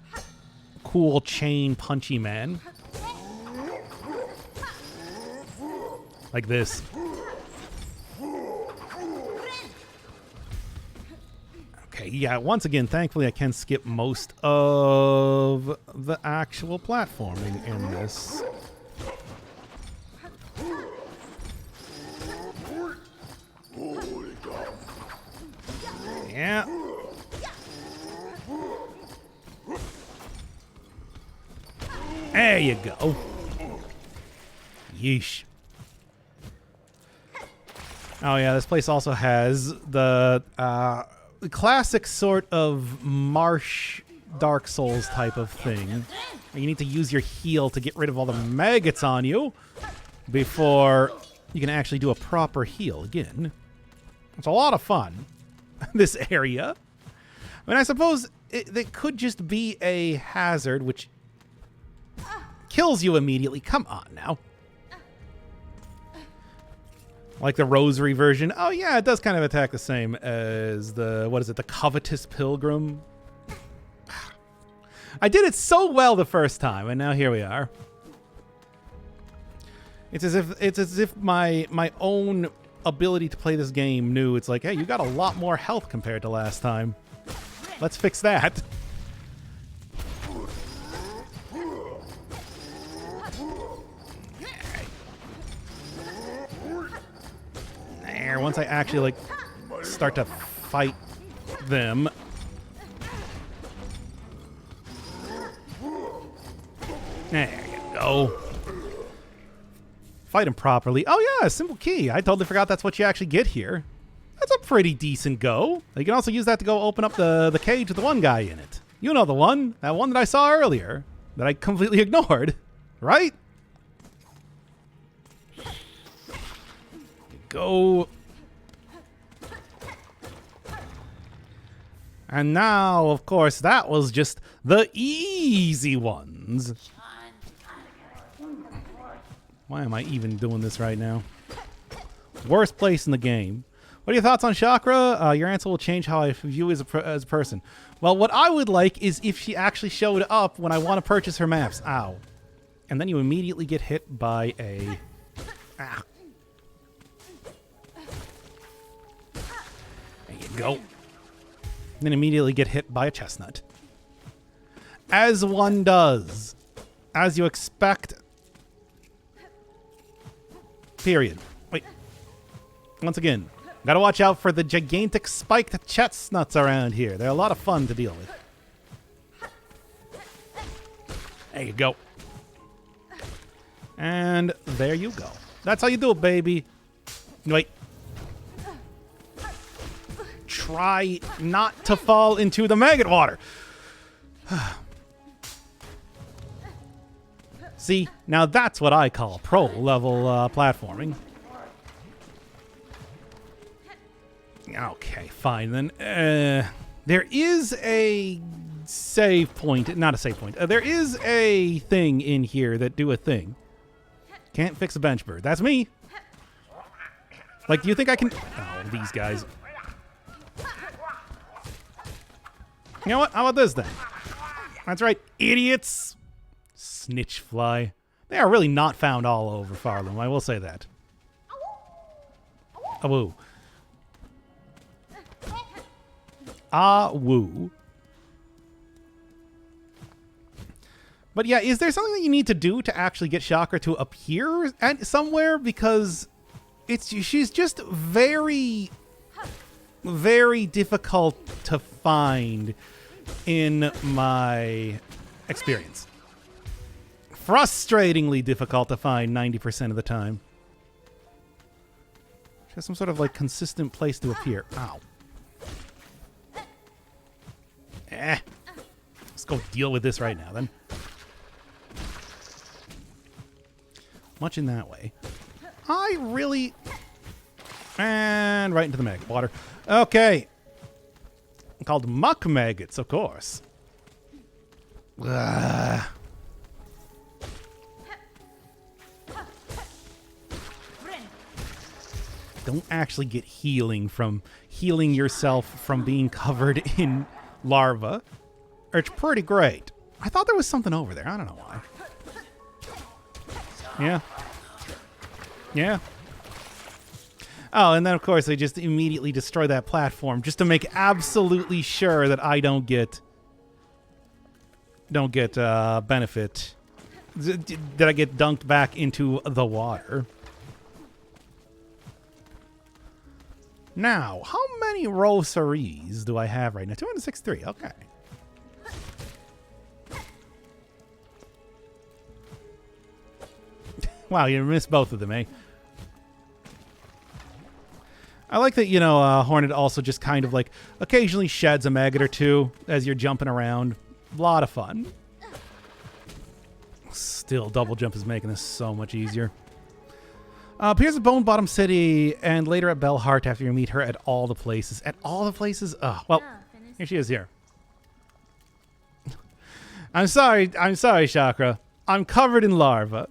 cool chain punchy man. Like this. Okay, yeah, once again, thankfully I can skip most of the actual platforming in this. Yeah. There you go. Yeesh. Oh yeah, this place also has the classic sort of marsh Dark Souls type of thing. You need to use your heal to get rid of all the maggots on you before you can actually do a proper heal again. It's a lot of fun, this area. I mean, I suppose it could just be a hazard, which kills you immediately. Come on now. Like the rosary version. Oh yeah, it does kind of attack the same as the, what is it, the covetous pilgrim? I did it so well the first time, and now here we are. It's as if my own ability to play this game knew. It's like, hey, you got a lot more health compared to last time. Let's fix that. There, once I actually like start to fight them. There you go. Fight him properly. Oh yeah, simple key. I totally forgot that's what you actually get here. That's a pretty decent go. You can also use that to go open up the cage with the one guy in it. You know the one. That one that I saw earlier that I completely ignored. Right? Go. And now, of course, that was just the easy ones. Why am I even doing this right now? Worst place in the game. What are your thoughts on Chakra? Your answer will change how I view you as a person. Well, what I would like is if she actually showed up when I want to purchase her maps. Ow. And then you immediately get hit by a... Ah. There you go. And then immediately get hit by a chestnut. As one does. As you expect. Period. Wait. Once again, gotta watch out for the gigantic spiked chestnuts around here. They're a lot of fun to deal with. There you go. And there you go. That's how you do it, baby. Wait. Try not to fall into the maggot water. See, now that's what I call pro-level platforming. Okay, fine then. There is a save point. Not a save point. There is a thing in here that do a thing. Can't fix a bench bird. That's me. Like, do you think I can... Oh, these guys. You know what? How about this then? That's right, idiots. Snitch fly. They are really not found all over Farlam, I will say that. Ah-woo. Ah-woo. But yeah, is there something that you need to do to actually get Chakra to appear at somewhere? Because she's just very, very difficult to find in my experience. Frustratingly difficult to find 90% of the time. She has some sort of like consistent place to appear. Ow. Let's go deal with this right now then. Much in that way. I really... And right into the maggot water. Okay. Called muck maggots, of course. Ugh. don't actually get healing from healing yourself from being covered in larva. It's pretty great. I thought there was something over there. I don't know why. Yeah. Yeah. Oh, and then of course they just immediately destroy that platform just to make absolutely sure that I don't get benefit. Did I get dunked back into the water? Now, how many rosaries do I have right now? 263. Okay. Wow, you missed both of them, eh? I like that, you know, Hornet also just kind of like occasionally sheds a maggot or two as you're jumping around. A lot of fun. Still, double jump is making this so much easier. Appears at Bone Bottom City and later at Bellheart after you meet her at all the places. At all the places? Well, here she is here. I'm sorry, Chakra. I'm covered in larva.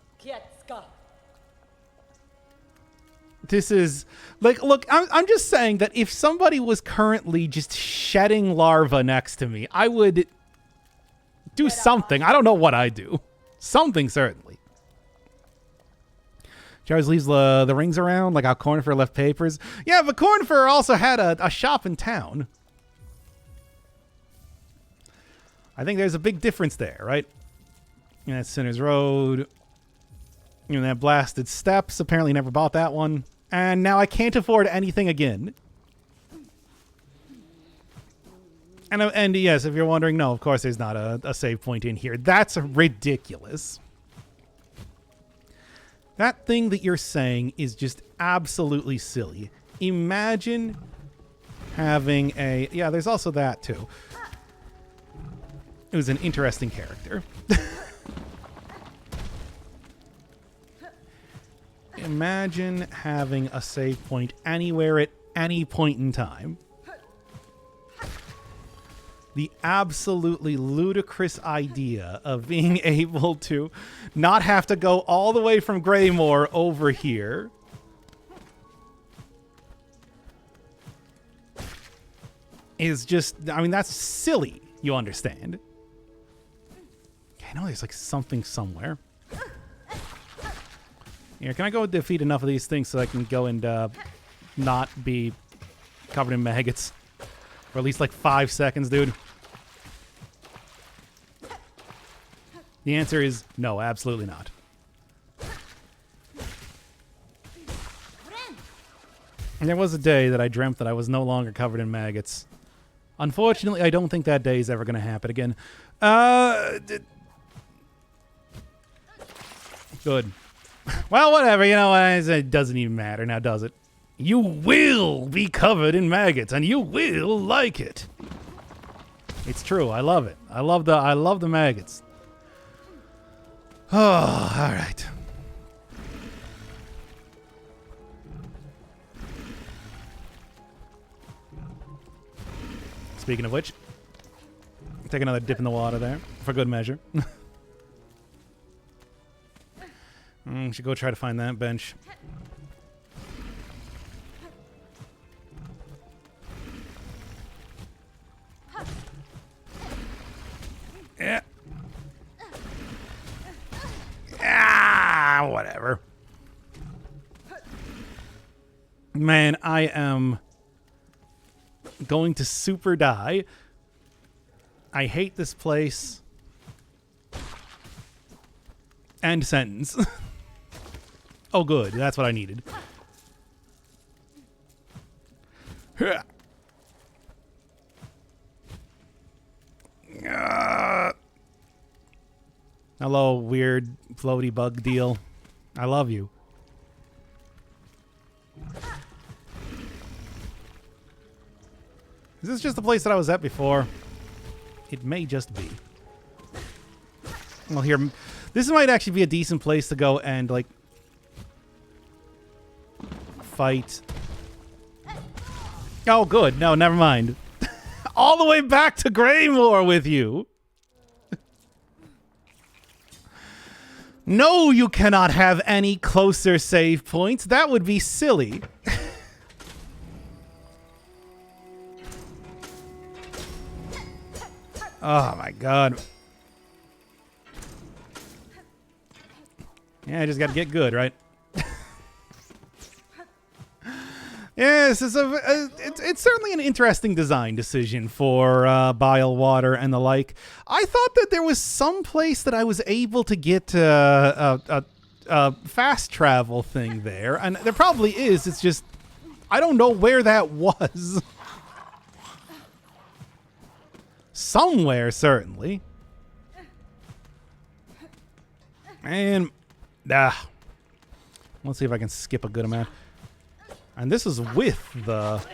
This is like, look, I'm just saying that if somebody was currently just shedding larva next to me, I would do something. I don't know what I'd do. Something, certainly. Charles leaves the rings around, like how Cornifer left papers. Yeah, but Cornifer also had a shop in town. I think there's a big difference there, right? And that's Sinner's Road. You know, that Blasted Steps. Apparently never bought that one. And now I can't afford anything again. And yes, if you're wondering, no, of course there's not a save point in here. That's ridiculous. That thing that you're saying is just absolutely silly. Imagine having a... Yeah, there's also that, too. It was an interesting character. Imagine having a save point anywhere at any point in time. The absolutely ludicrous idea of being able to not have to go all the way from Greymore over here. Is just, I mean, that's silly, you understand. I know there's like something somewhere. Here, can I go defeat enough of these things so I can go and not be covered in maggots? For at least like 5 seconds, dude. The answer is no, absolutely not. And there was a day that I dreamt that I was no longer covered in maggots. Unfortunately, I don't think that day is ever going to happen again. Good. Well, whatever, you know, it doesn't even matter now, does it? You will be covered in maggots, and you will like it. It's true. I love it. I love the maggots. Oh, all right. Speaking of which, take another dip in the water there for good measure. Should go try to find that bench. Yeah. Ah, whatever. Man, I am going to super die. I hate this place. End sentence. Oh, good. That's what I needed. Hello, weird floaty bug deal. I love you. Is this just the place that I was at before? It may just be. Well, here, this might actually be a decent place to go and, like, fight. Oh, good. No, never mind. All the way back to Greymore with you. No, you cannot have any closer save points. That would be silly. Oh my god. Yeah, I just gotta get good, right? Yes, it's certainly an interesting design decision for bile water and the like. I thought that there was some place that I was able to get a fast travel thing there, and there probably is. It's just I don't know where that was. Somewhere, certainly. And let's see if I can skip a good amount. And this is with the...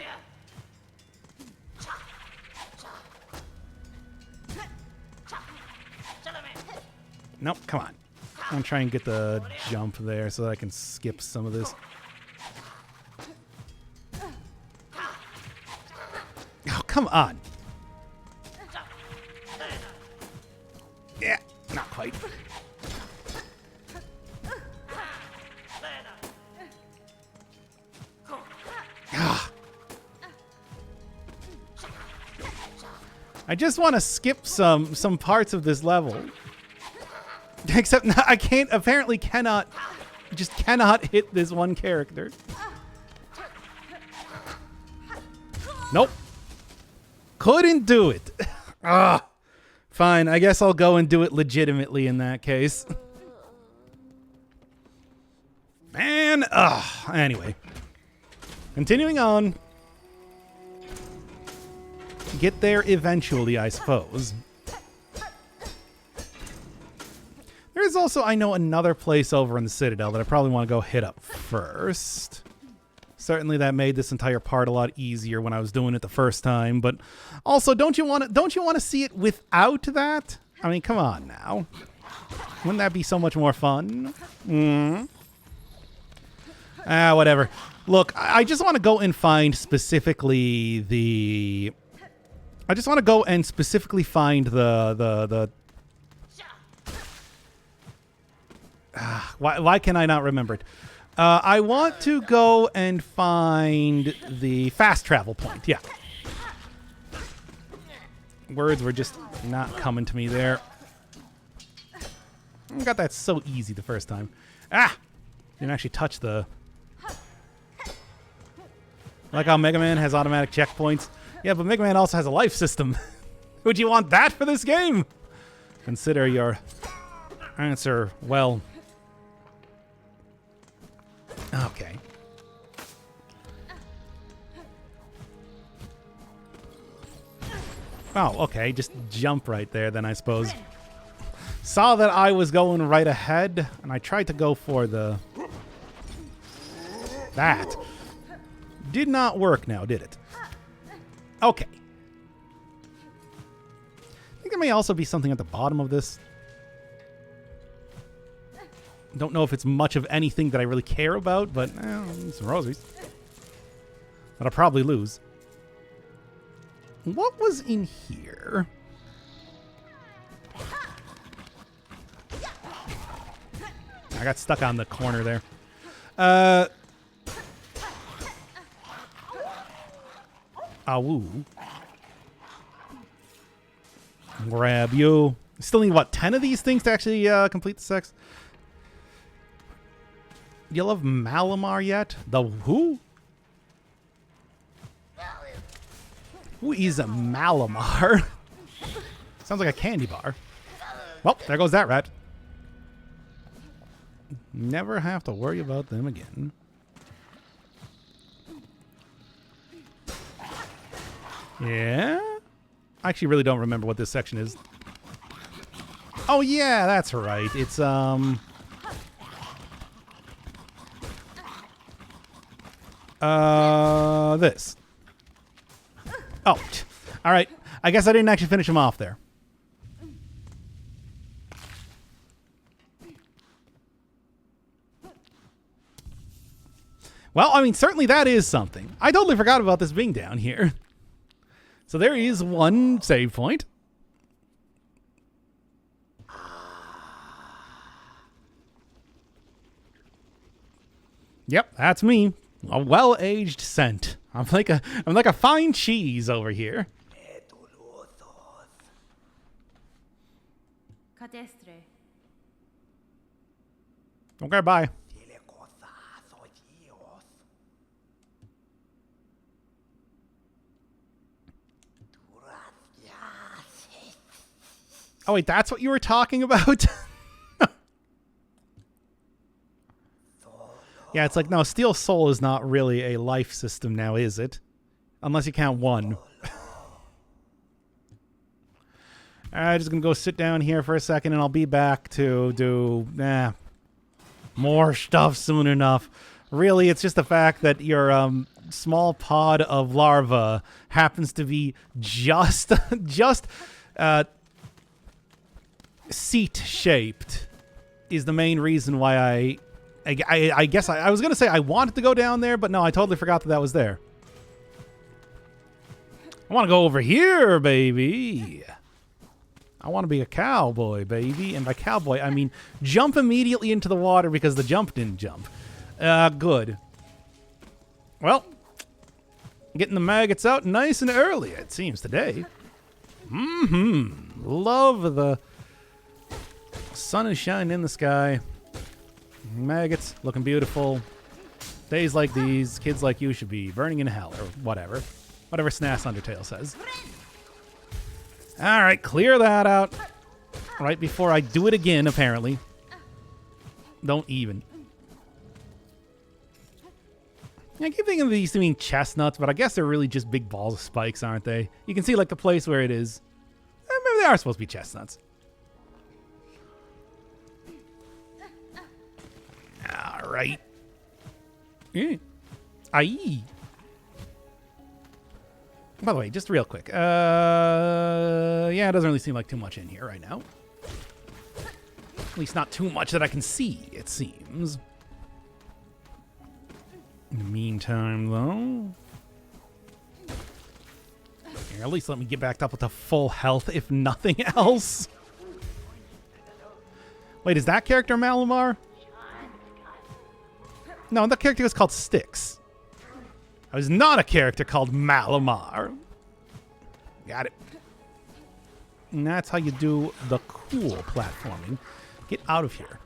Nope, come on. I'm going to try and get the jump there so that I can skip some of this. Oh, come on. Yeah, not quite. I just want to skip some parts of this level. Except I can't, apparently cannot, just cannot hit this one character. Nope. Couldn't do it. Fine, I guess I'll go and do it legitimately in that case. Man, anyway. Continuing on. Get there eventually, I suppose. There is also, I know, another place over in the Citadel that I probably want to go hit up first. Certainly that made this entire part a lot easier when I was doing it the first time, but also don't you want to see it without that? I mean, come on now. Wouldn't that be so much more fun? Whatever. Look, I just want to go and find specifically the... I just want to go and specifically find the why can I not remember it? I want to go and find the fast travel point. Yeah. Words were just not coming to me there. I got that so easy the first time. Didn't actually touch the... Like how Mega Man has automatic checkpoints. Yeah, but Mega Man also has a life system. Would you want that for this game? Consider your answer well. Okay. Oh, okay. Just jump right there then, I suppose. Saw that I was going right ahead, and I tried to go for the... That. Did not work now, did it? Okay. I think there may also be something at the bottom of this. Don't know if it's much of anything that I really care about, but some rosaries. But I'll probably lose. What was in here? I got stuck on the corner there. Awoo. Grab you. Still need, what, 10 of these things to actually complete the sex? You love Malamar yet? The who? Who is a Malamar? Sounds like a candy bar. Well, there goes that rat. Never have to worry about them again. Yeah? I actually really don't remember what this section is. Oh yeah, that's right. It's this. Oh, all right. I guess I didn't actually finish him off there. Well, I mean, certainly that is something. I totally forgot about this being down here. So there is one save point. Yep, that's me. A well-aged scent. I'm like a fine cheese over here. Cadestre. Okay, bye. Oh, wait, that's what you were talking about? Yeah, it's like, no, Steel Soul is not really a life system now, is it? Unless you count one. Alright, just gonna go sit down here for a second and I'll be back to do more stuff soon enough. Really, it's just the fact that your small pod of larva happens to be just seat shaped is the main reason why I guess I was gonna say I wanted to go down there, but no, I totally forgot that was there. I want to go over here, baby. I want to be a cowboy, baby. And by cowboy, I mean jump immediately into the water because the jump didn't jump. Good. Well, getting the maggots out nice and early, it seems, today. Love the sun is shining in the sky. Maggots looking beautiful. Days like these, kids like you should be burning in hell or whatever. Whatever Snass Undertale says. Alright, clear that out. Right before I do it again, apparently. Don't even. I keep thinking of these to mean chestnuts, but I guess they're really just big balls of spikes, aren't they? You can see like the place where it is. Maybe they are supposed to be chestnuts. Alright. Aye. By the way, just real quick. Yeah, it doesn't really seem like too much in here right now. At least not too much that I can see, it seems. In the meantime, though... Here, at least let me get back up to full health, if nothing else. Wait, is that character Malamar? No, that character was called Styx. I was not a character called Malamar. Got it. And that's how you do the cool platforming. Get out of here.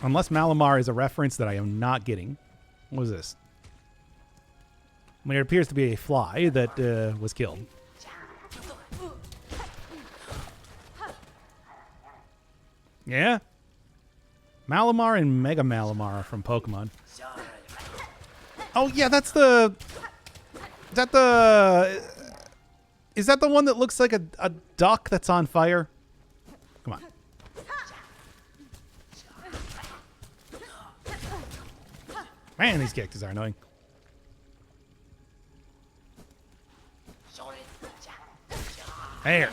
Unless Malamar is a reference that I am not getting. What is this? I mean, it appears to be a fly that was killed. Yeah? Malamar and Mega Malamar from Pokemon. Oh, yeah, that's the... Is that the one that looks like a duck that's on fire? Come on. Man, these characters are annoying. There.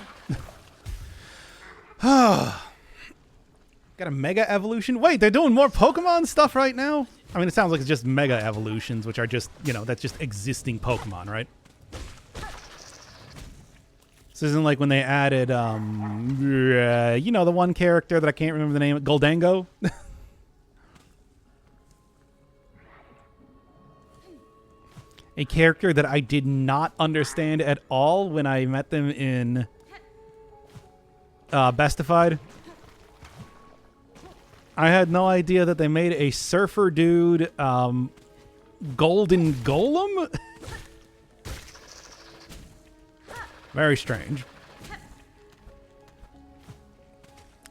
Got a Mega Evolution? Wait, they're doing more Pokemon stuff right now? I mean, it sounds like it's just Mega Evolutions, which are just, you know, that's just existing Pokemon, right? This isn't like when they added, you know, the one character that I can't remember the name, Goldango? A character that I did not understand at all when I met them in Bestified. I had no idea that they made a surfer dude golden golem. Very strange.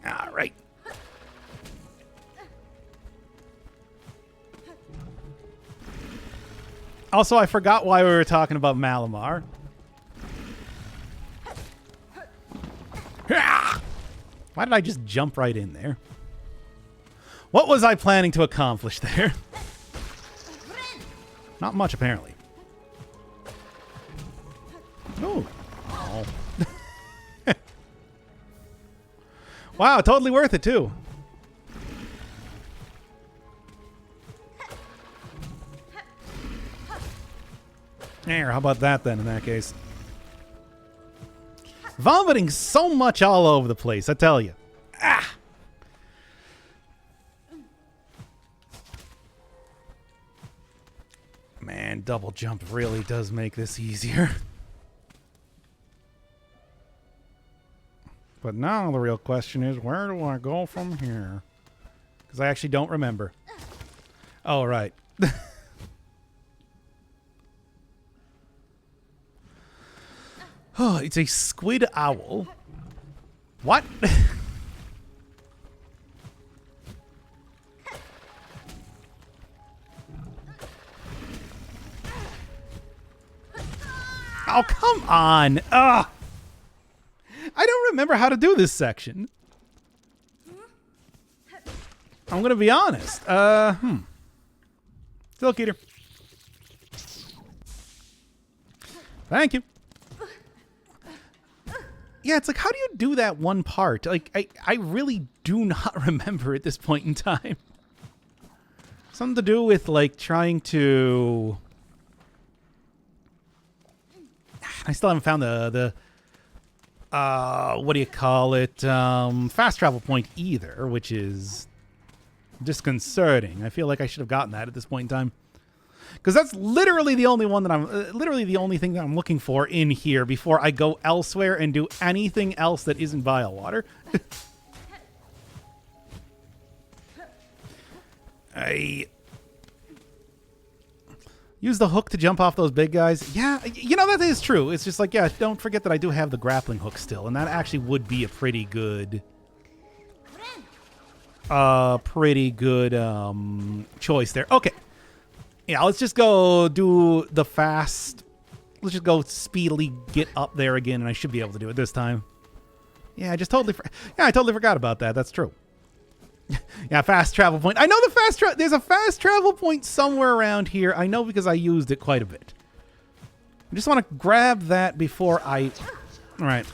All right. Also, I forgot why we were talking about Malamar. Why did I just jump right in there? What was I planning to accomplish there? Not much, apparently. Ooh. Oh. Wow, totally worth it, too. There, how about that, then, in that case? Vomiting so much all over the place, I tell you. Ah! Man, double jump really does make this easier. But now the real question is, where do I go from here? Because I actually don't remember. Oh, right. Oh, it's a squid owl. What? Oh, come on. Ugh. I don't remember how to do this section. I'm going to be honest. Silk Eater. Thank you. Yeah, it's like, how do you do that one part? Like, I really do not remember at this point in time. Something to do with, like, trying to... I still haven't found the what do you call it? Fast travel point either, which is disconcerting. I feel like I should have gotten that at this point in time. Because that's literally the only one that literally the only thing that I'm looking for in here before I go elsewhere and do anything else that isn't bile water. I use the hook to jump off those big guys. Yeah, you know, that is true. It's just like, yeah, don't forget that I do have the grappling hook still, and that actually would be a pretty good choice there. Okay. Yeah, let's just go do the fast. Let's just go speedily get up there again, and I should be able to do it this time. Yeah, I totally forgot about that. That's true. Yeah, fast travel point. I know there's a fast travel point somewhere around here. I know because I used it quite a bit. I just want to grab that before I... All right.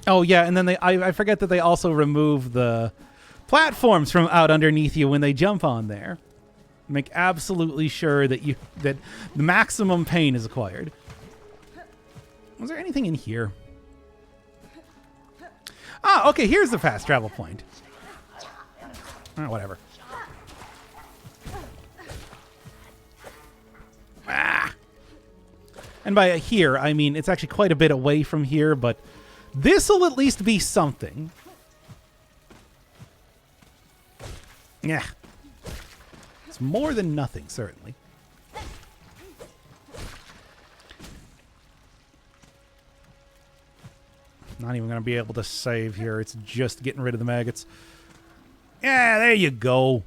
Oh, yeah, and then I forget that they also remove the platforms from out underneath you when they jump on there. Make absolutely sure that the maximum pain is acquired. Was there anything in here? Ah, okay, here's the fast travel point. Whatever. Ah. And by here, I mean it's actually quite a bit away from here, but this'll at least be something. Yeah. It's more than nothing, certainly. Not even going to be able to save here. It's just getting rid of the maggots. Yeah, there you go.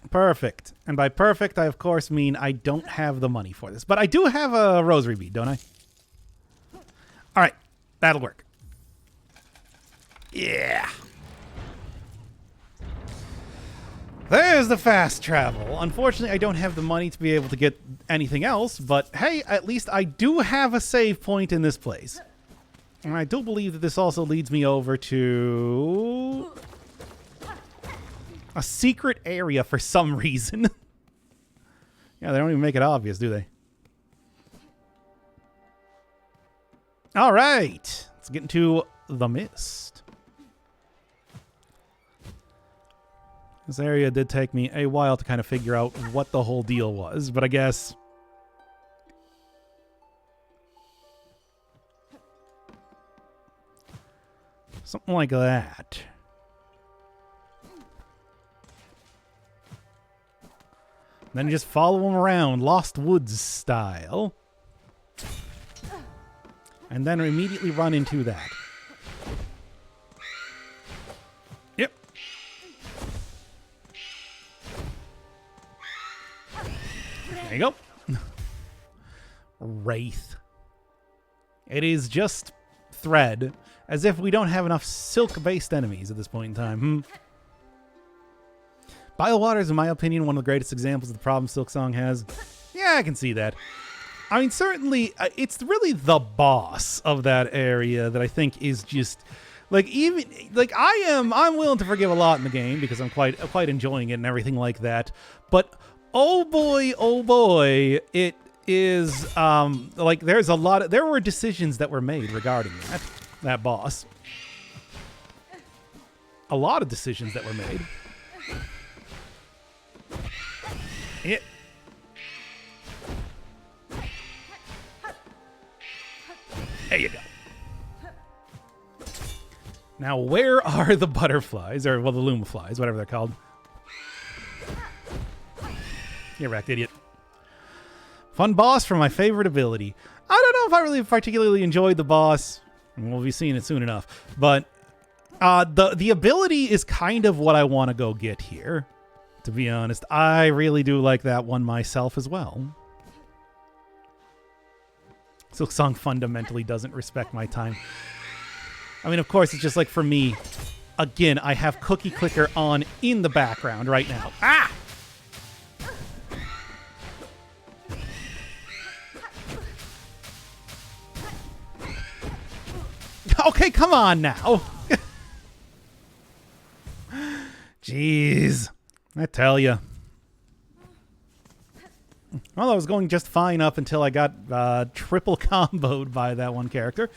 Perfect. And by perfect, I of course mean I don't have the money for this. But I do have a rosary bead, don't I? All right. That'll work. Yeah. There's the fast travel. Unfortunately, I don't have the money to be able to get anything else, but hey, at least I do have a save point in this place. And I do believe that this also leads me over to a secret area for some reason. Yeah, they don't even make it obvious, do they? All right. Let's get into the mist. This area did take me a while to kind of figure out what the whole deal was, but I guess... something like that. Then you just follow them around, Lost Woods style. And then immediately run into that. Yep. There you go. Wraith. It is just thread, as if we don't have enough silk-based enemies at this point in time. Biowater is, in my opinion, one of the greatest examples of the problem Silksong has. Yeah, I can see that. I mean, certainly, it's really the boss of that area that I think is just... like, even... like, I'm willing to forgive a lot in the game, because I'm quite enjoying it and everything like that. But... oh boy, it is, like, there's a lot of, there were decisions that were made regarding that boss. A lot of decisions that were made. Now, where are the butterflies? Or, well, the lumaflies, whatever they're called. Get wrecked, idiot. Fun boss for my favorite ability. I don't know if I really particularly enjoyed the boss. We'll be seeing it soon enough. But the ability is kind of what I want to go get here. To be honest, I really do like that one myself as well. Silksong fundamentally doesn't respect my time. I mean, of course, it's just like for me. Again, I have Cookie Clicker on in the background right now. Ah! Okay, come on now. Jeez. I tell you. Well, I was going just fine up until I got triple comboed by that one character.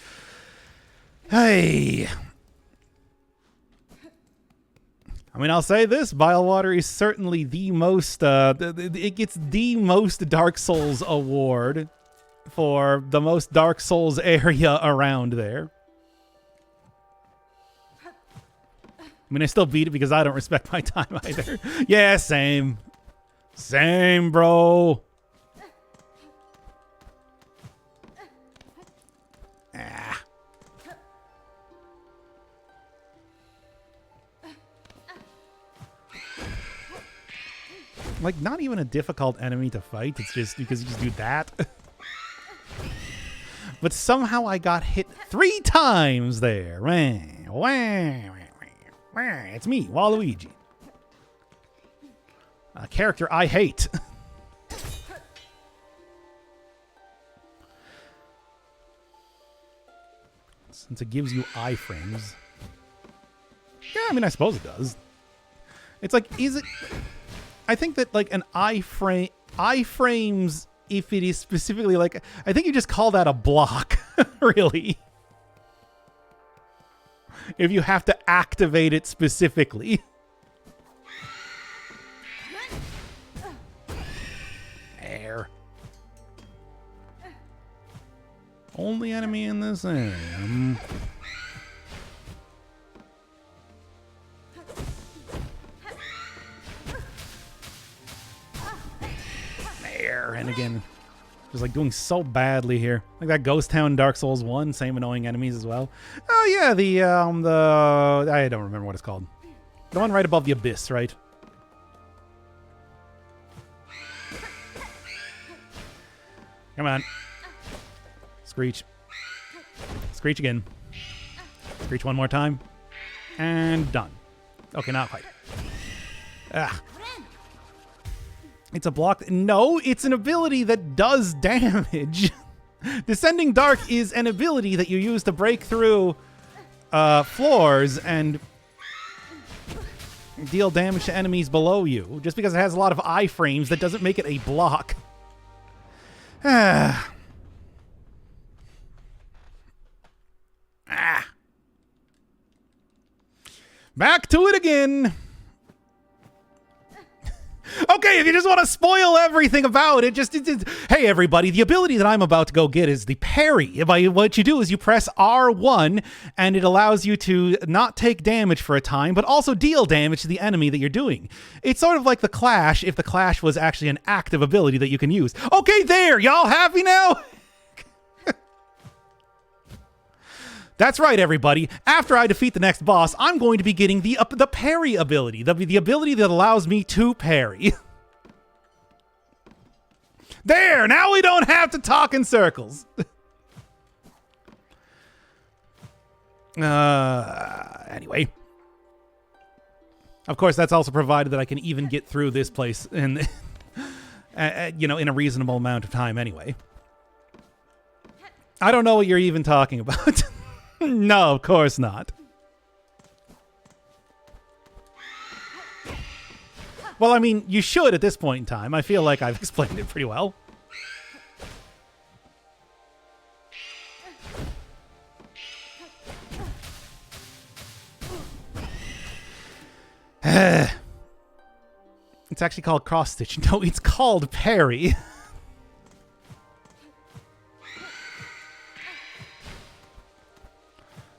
Hey. I mean, I'll say this. Bile Water is certainly the most... it gets the most Dark Souls award for the most Dark Souls area around there. I mean, I still beat it because I don't respect my time either. Yeah, same. Same, bro. Ah. Like, not even a difficult enemy to fight. It's just because you just do that. But somehow I got hit 3 times there. It's me, Waluigi. A character I hate. Since it gives you iframes. Yeah, I mean, I suppose it does. It's like, is it... I think that, like, an iframes, if it is specifically, like... I think you just call that a block, really. If you have to activate it specifically. There. Only enemy in this area. There. And again, just like doing so badly here. Like that Ghost Town Dark Souls 1, same annoying enemies as well. Oh yeah, the I don't remember what it's called. The one right above the abyss, right? Come on. Screech. Screech again. Screech one more time. And done. Okay, not quite. Ah. It's a block. No, it's an ability that does damage. Descending Dark is an ability that you use to break through floors and deal damage to enemies below you. Just because it has a lot of iframes, that doesn't make it a block. Ah. Back to it again. Okay, if you just want to spoil everything about it, hey everybody, the ability that I'm about to go get is the parry. What you do is you press R1 and it allows you to not take damage for a time, but also deal damage to the enemy that you're doing. It's sort of like the Clash, if the Clash was actually an active ability that you can use. Okay, there, y'all happy now? That's right, everybody. After I defeat the next boss, I'm going to be getting the parry ability. The ability that allows me to parry. There! Now we don't have to talk in circles. Anyway. Of course, that's also provided that I can even get through this place in, in a reasonable amount of time anyway. I don't know what you're even talking about. No, of course not. Well, I mean, you should at this point in time. I feel like I've explained it pretty well. It's actually called cross-stitch. No, it's called parry.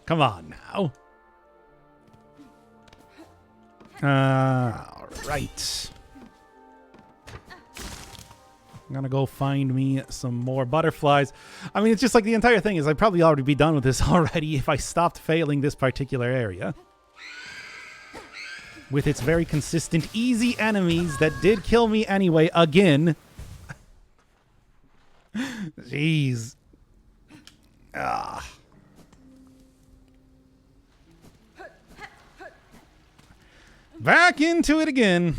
Come on now. All right. I'm gonna go find me some more butterflies. I mean, it's just like the entire thing is I'd probably already be done with this already if I stopped failing this particular area. With its very consistent, easy enemies that did kill me anyway, again. Jeez. Ah. Back into it again.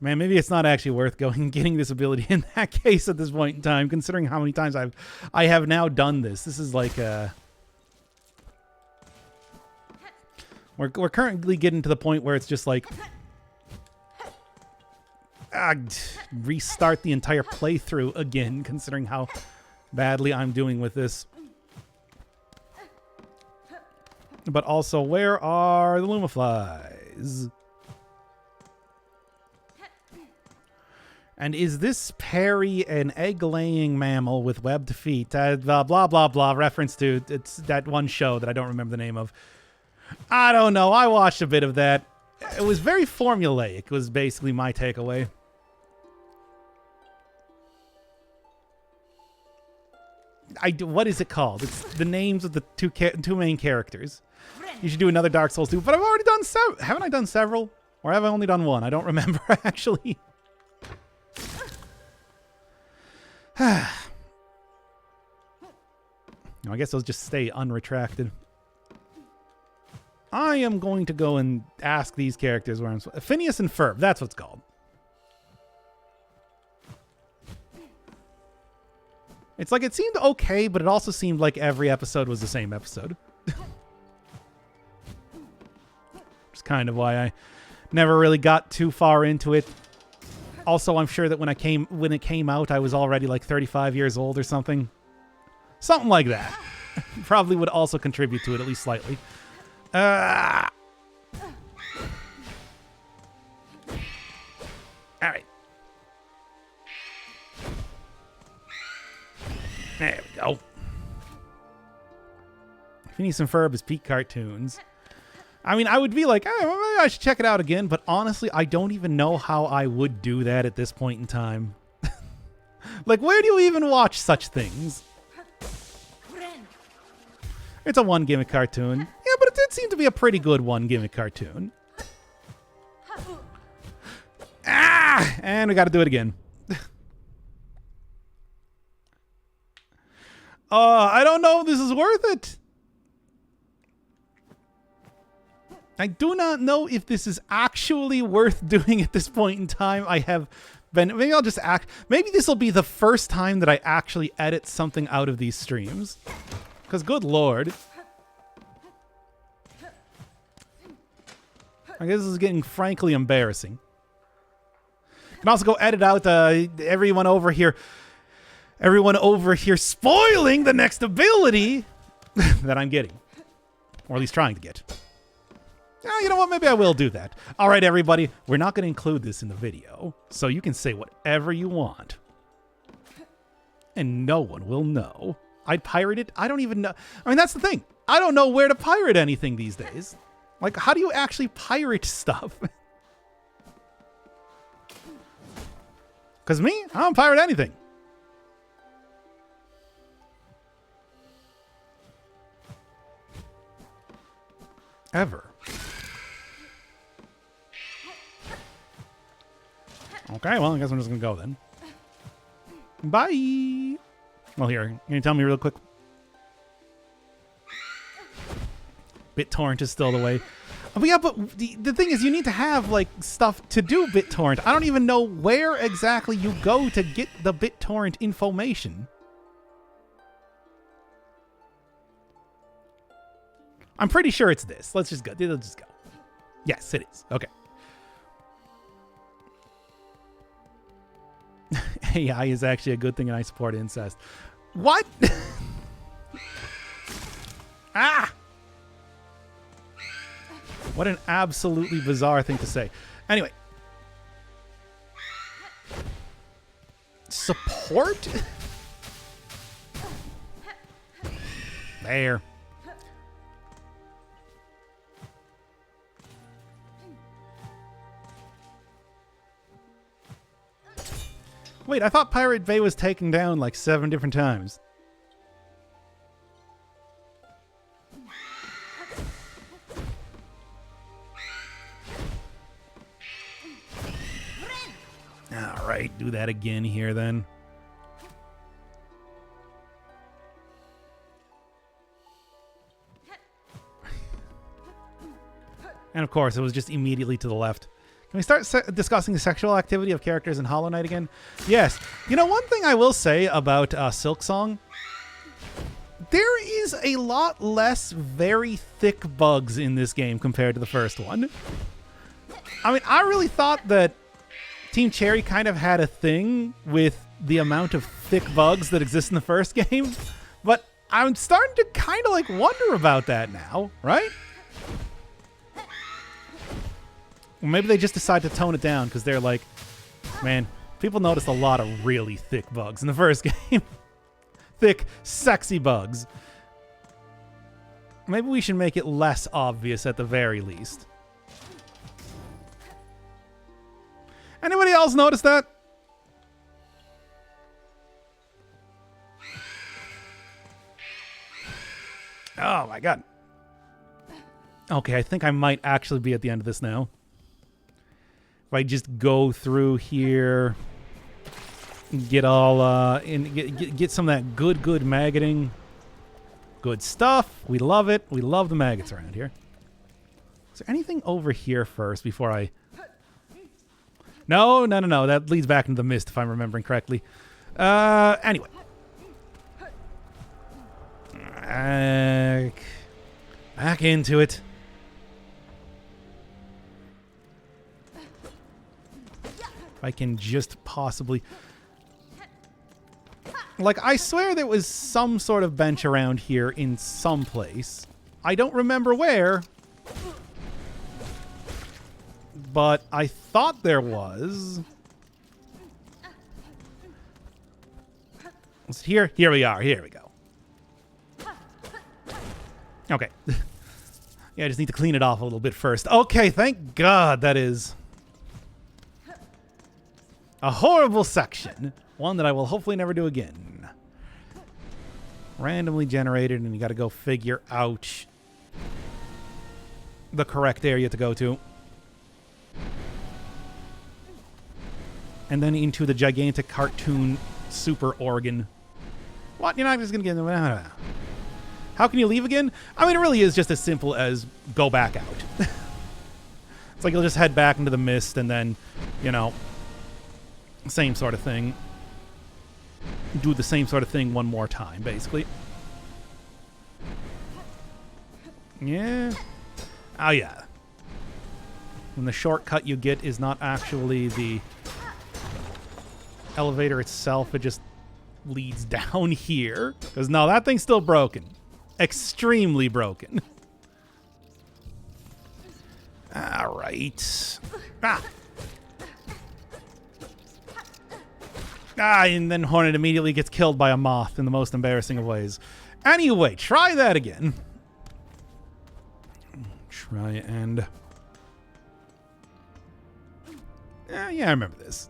Man, maybe it's not actually worth going and getting this ability in that case at this point in time, considering how many times I have now done this. This is like we're currently getting to the point where it's just like restart the entire playthrough again, considering how badly I'm doing with this. But also, where are the Lumaflies? And is this Perry an egg-laying mammal with webbed feet? Blah, blah, blah. Reference to it's that one show that I don't remember the name of. I don't know. I watched a bit of that. It was very formulaic, was basically my takeaway. What is it called? It's the names of the two main characters. You should do another Dark Souls 2, but I've already done several. Haven't I done several? Or have I only done one? I don't remember, actually. I guess those just stay unretracted. I am going to go and ask these characters where I'm... Phineas and Ferb, that's what it's called. It's like it seemed okay, but it also seemed like every episode was the same episode. Which is kind of why I never really got too far into it. Also, I'm sure that when it came out, I was already like 35 years old or something. Something like that. Probably would also contribute to it, at least slightly. Alright. There we go. Phineas and Ferb is peak cartoons. I mean, I would be like, maybe I should check it out again, but honestly, I don't even know how I would do that at this point in time. Like, where do you even watch such things? It's a one-gimmick cartoon. Yeah, but it did seem to be a pretty good one-gimmick cartoon. Ah! And we gotta do it again. I don't know if this is worth it. I do not know if this is actually worth doing at this point in time. I have been... Maybe I'll just act... Maybe this will be the first time that I actually edit something out of these streams. Because good lord. I guess this is getting frankly embarrassing. You can also go edit out everyone over here spoiling the next ability that I'm getting. Or at least trying to get. You know what? Maybe I will do that. All right, everybody. We're not going to include this in the video, so you can say whatever you want. And no one will know. I'd pirate it. I don't even know. I mean, that's the thing. I don't know where to pirate anything these days. Like, how do you actually pirate stuff? Because me, I don't pirate anything. Ever. Okay, well, I guess I'm just going to go then. Bye! Well, here, can you tell me real quick? BitTorrent is still the way. But yeah, but the thing is, you need to have, like, stuff to do BitTorrent. I don't even know where exactly you go to get the BitTorrent information. I'm pretty sure it's this. Let's just go. Let's just go. Yes, it is. Okay. AI is actually a good thing and I support incest. What? Ah! What an absolutely bizarre thing to say. Anyway. Support? There. Wait, I thought Pirate Bay was taken down like 7 different times. All right, do that again here then. And of course, it was just immediately to the left. Can we start discussing the sexual activity of characters in Hollow Knight again? Yes. You know, one thing I will say about Silksong, there is a lot less very thick bugs in this game compared to the first one. I mean, I really thought that Team Cherry kind of had a thing with the amount of thick bugs that exist in the first game, but I'm starting to kind of like wonder about that now, right? Maybe they just decide to tone it down because they're like, man, people noticed a lot of really thick bugs in the first game. Thick, sexy bugs. Maybe we should make it less obvious at the very least. Anybody else notice that? Oh my god. Okay, I think I might actually be at the end of this now. If I just go through here, get all get some of that good maggoting, good stuff. We love it. We love the maggots around here. Is there anything over here first before I? No. That leads back into the mist if I'm remembering correctly. Anyway, back into it. I can just possibly... Like, I swear there was some sort of bench around here in some place. I don't remember where. But I thought there was. Is it here? Here we are. Here we go. Okay. Yeah, I just need to clean it off a little bit first. Okay, thank God that is... a horrible section. One that I will hopefully never do again. Randomly generated, and you got to go figure out the correct area to go to. And then into the gigantic cartoon super organ. What? You're not just going to get... How can you leave again? I mean, it really is just as simple as go back out. It's like you'll just head back into the mist and then, you know... same sort of thing. Do the same sort of thing one more time, basically. Yeah. Oh, yeah. When the shortcut you get is not actually the elevator itself, it just leads down here. Because, no, that thing's still broken. Extremely broken. All right. And then Hornet immediately gets killed by a moth in the most embarrassing of ways. Anyway, try that again. Try and... yeah, I remember this.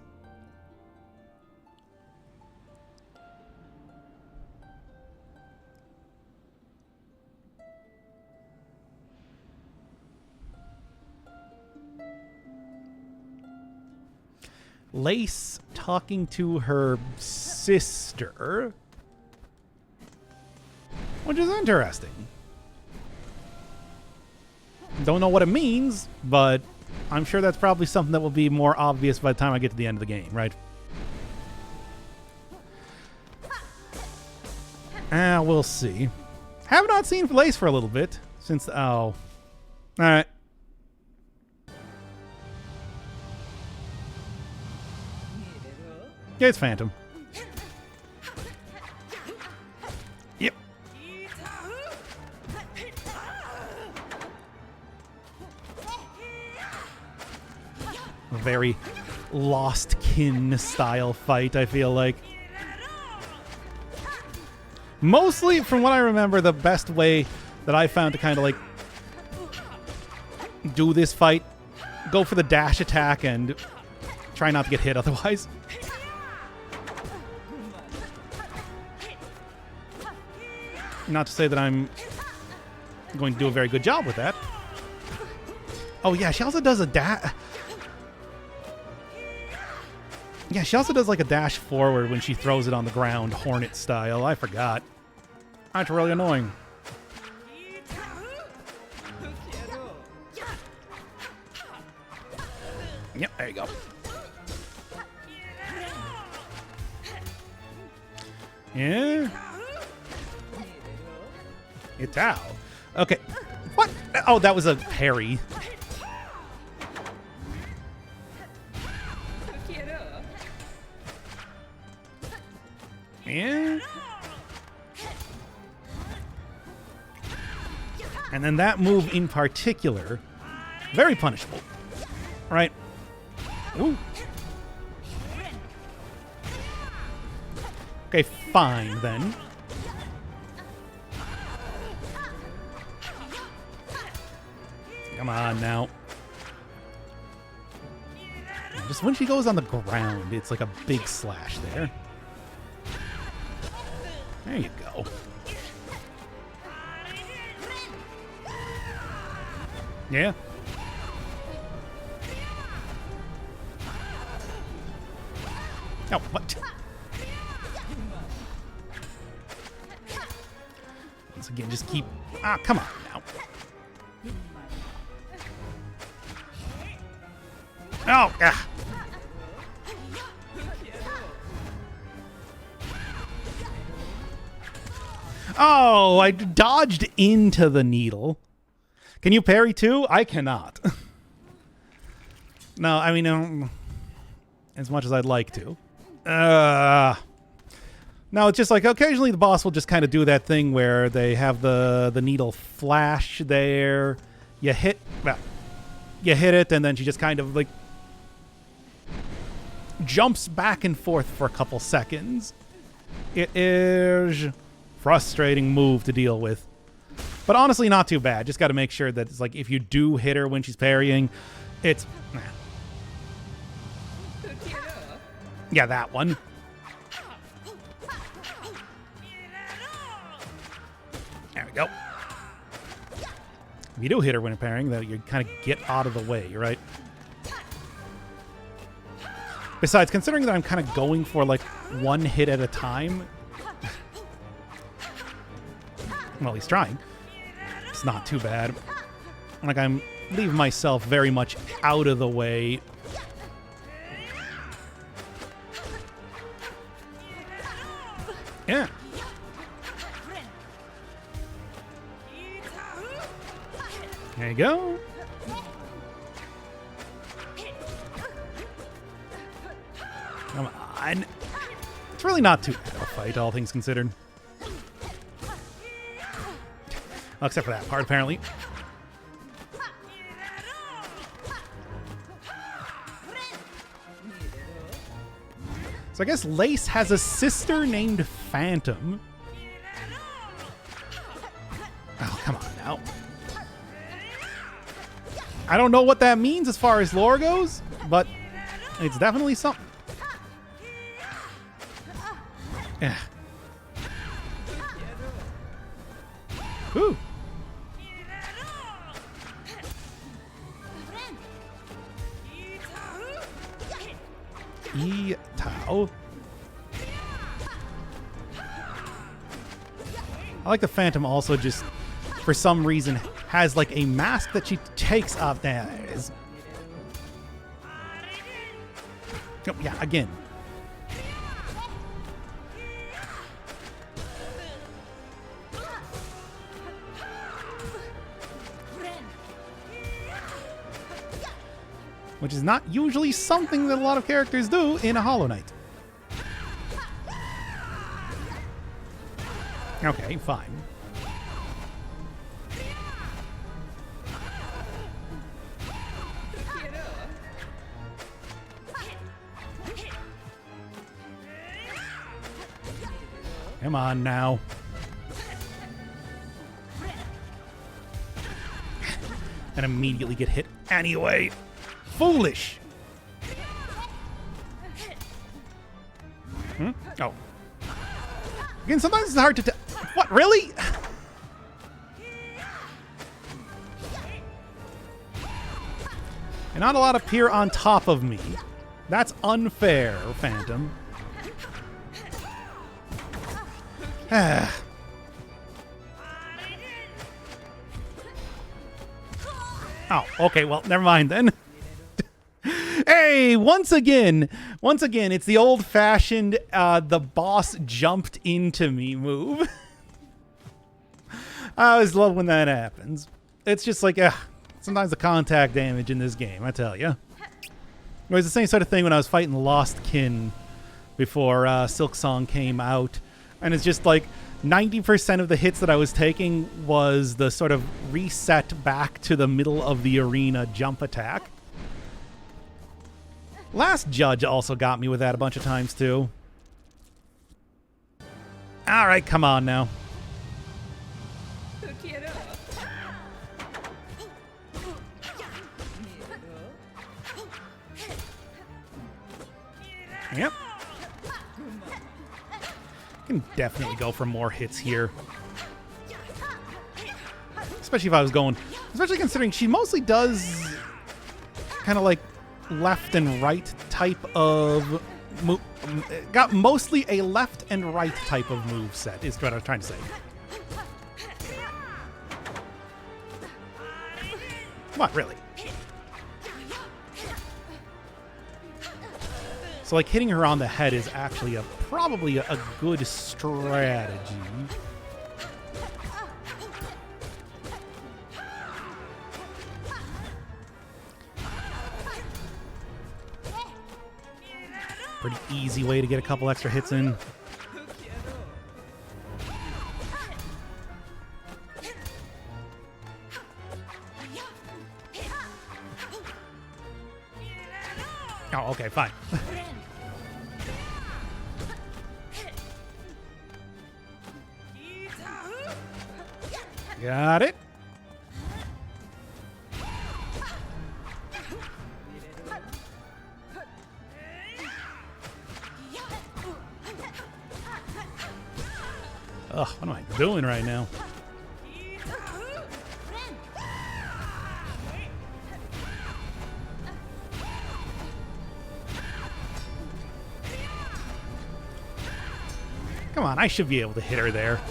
Lace talking to her sister, which is interesting. Don't know what it means, but I'm sure that's probably something that will be more obvious by the time I get to the end of the game, right? We'll see. Have not seen Lace for a little bit since... oh. All right. Yeah, it's Phantom. Yep. A very Lost Kin style fight, I feel like. Mostly, from what I remember, the best way that I found to kind of like do this fight, go for the dash attack and try not to get hit otherwise. Not to say that I'm going to do a very good job with that. Oh, yeah, she also does a dash. Yeah, she also does like a dash forward when she throws it on the ground, Hornet style. I forgot. That's really annoying. Yep, there you go. Yeah. Itao. Okay. What? Oh, that was a parry. Yeah. And then that move in particular, very punishable. Right? Ooh. Okay, fine then. Come on now. Just when she goes on the ground, it's like a big slash there. There you go. Yeah. Oh, what? Once again, just keep... Ah, come on now. Oh, ah. Oh, I dodged into the needle. Can you parry too? I cannot. No, I mean, as much as I'd like to. No, it's just like occasionally the boss will just kind of do that thing where they have the needle flash there. You hit it, and then she just kind of like jumps back and forth for a couple seconds. It is frustrating move to deal with. But honestly, not too bad. Just got to make sure that it's like if you do hit her when she's parrying, it's... Yeah, that one. There we go. If you do hit her when parrying, though, you kind of get out of the way, right? Besides, considering that I'm kind of going for like one hit at a time, well, he's trying. It's not too bad. Like I'm leaving myself very much out of the way. Yeah. There you go. Come on. It's really not too bad of a fight, all things considered. Well, except for that part, apparently. So I guess Lace has a sister named Phantom. Oh, come on now. I don't know what that means as far as lore goes, but it's definitely something. Yeah. Whew. Itao. I like the Phantom also just, for some reason, has like a mask that she takes off. There it is. Oh, yeah, again. Which is not usually something that a lot of characters do in a Hollow Knight. Okay, fine. Come on now. And immediately get hit anyway. Foolish. Oh. Again, sometimes it's hard to tell. What, really? Not a lot appear on top of me. That's unfair, Phantom. Oh, okay, well, never mind then. Hey, once again, it's the old-fashioned the boss jumped into me move. I always love when that happens. It's just like, sometimes the contact damage in this game, I tell you. It was the same sort of thing when I was fighting Lost Kin before Silksong came out. And it's just like 90% of the hits that I was taking was the sort of reset back to the middle of the arena jump attack. Last Judge also got me with that a bunch of times too. All right, come on now. Yep. Can definitely go for more hits here. Especially if I was going... Especially considering she mostly does kind of like left and right type of... Got mostly a left and right type of move set is what I was trying to say. What, really? So, like, hitting her on the head is actually probably a good strategy. Pretty easy way to get a couple extra hits in. Oh, okay, fine. Got it. Ugh, what am I doing right now? Come on, I should be able to hit her there.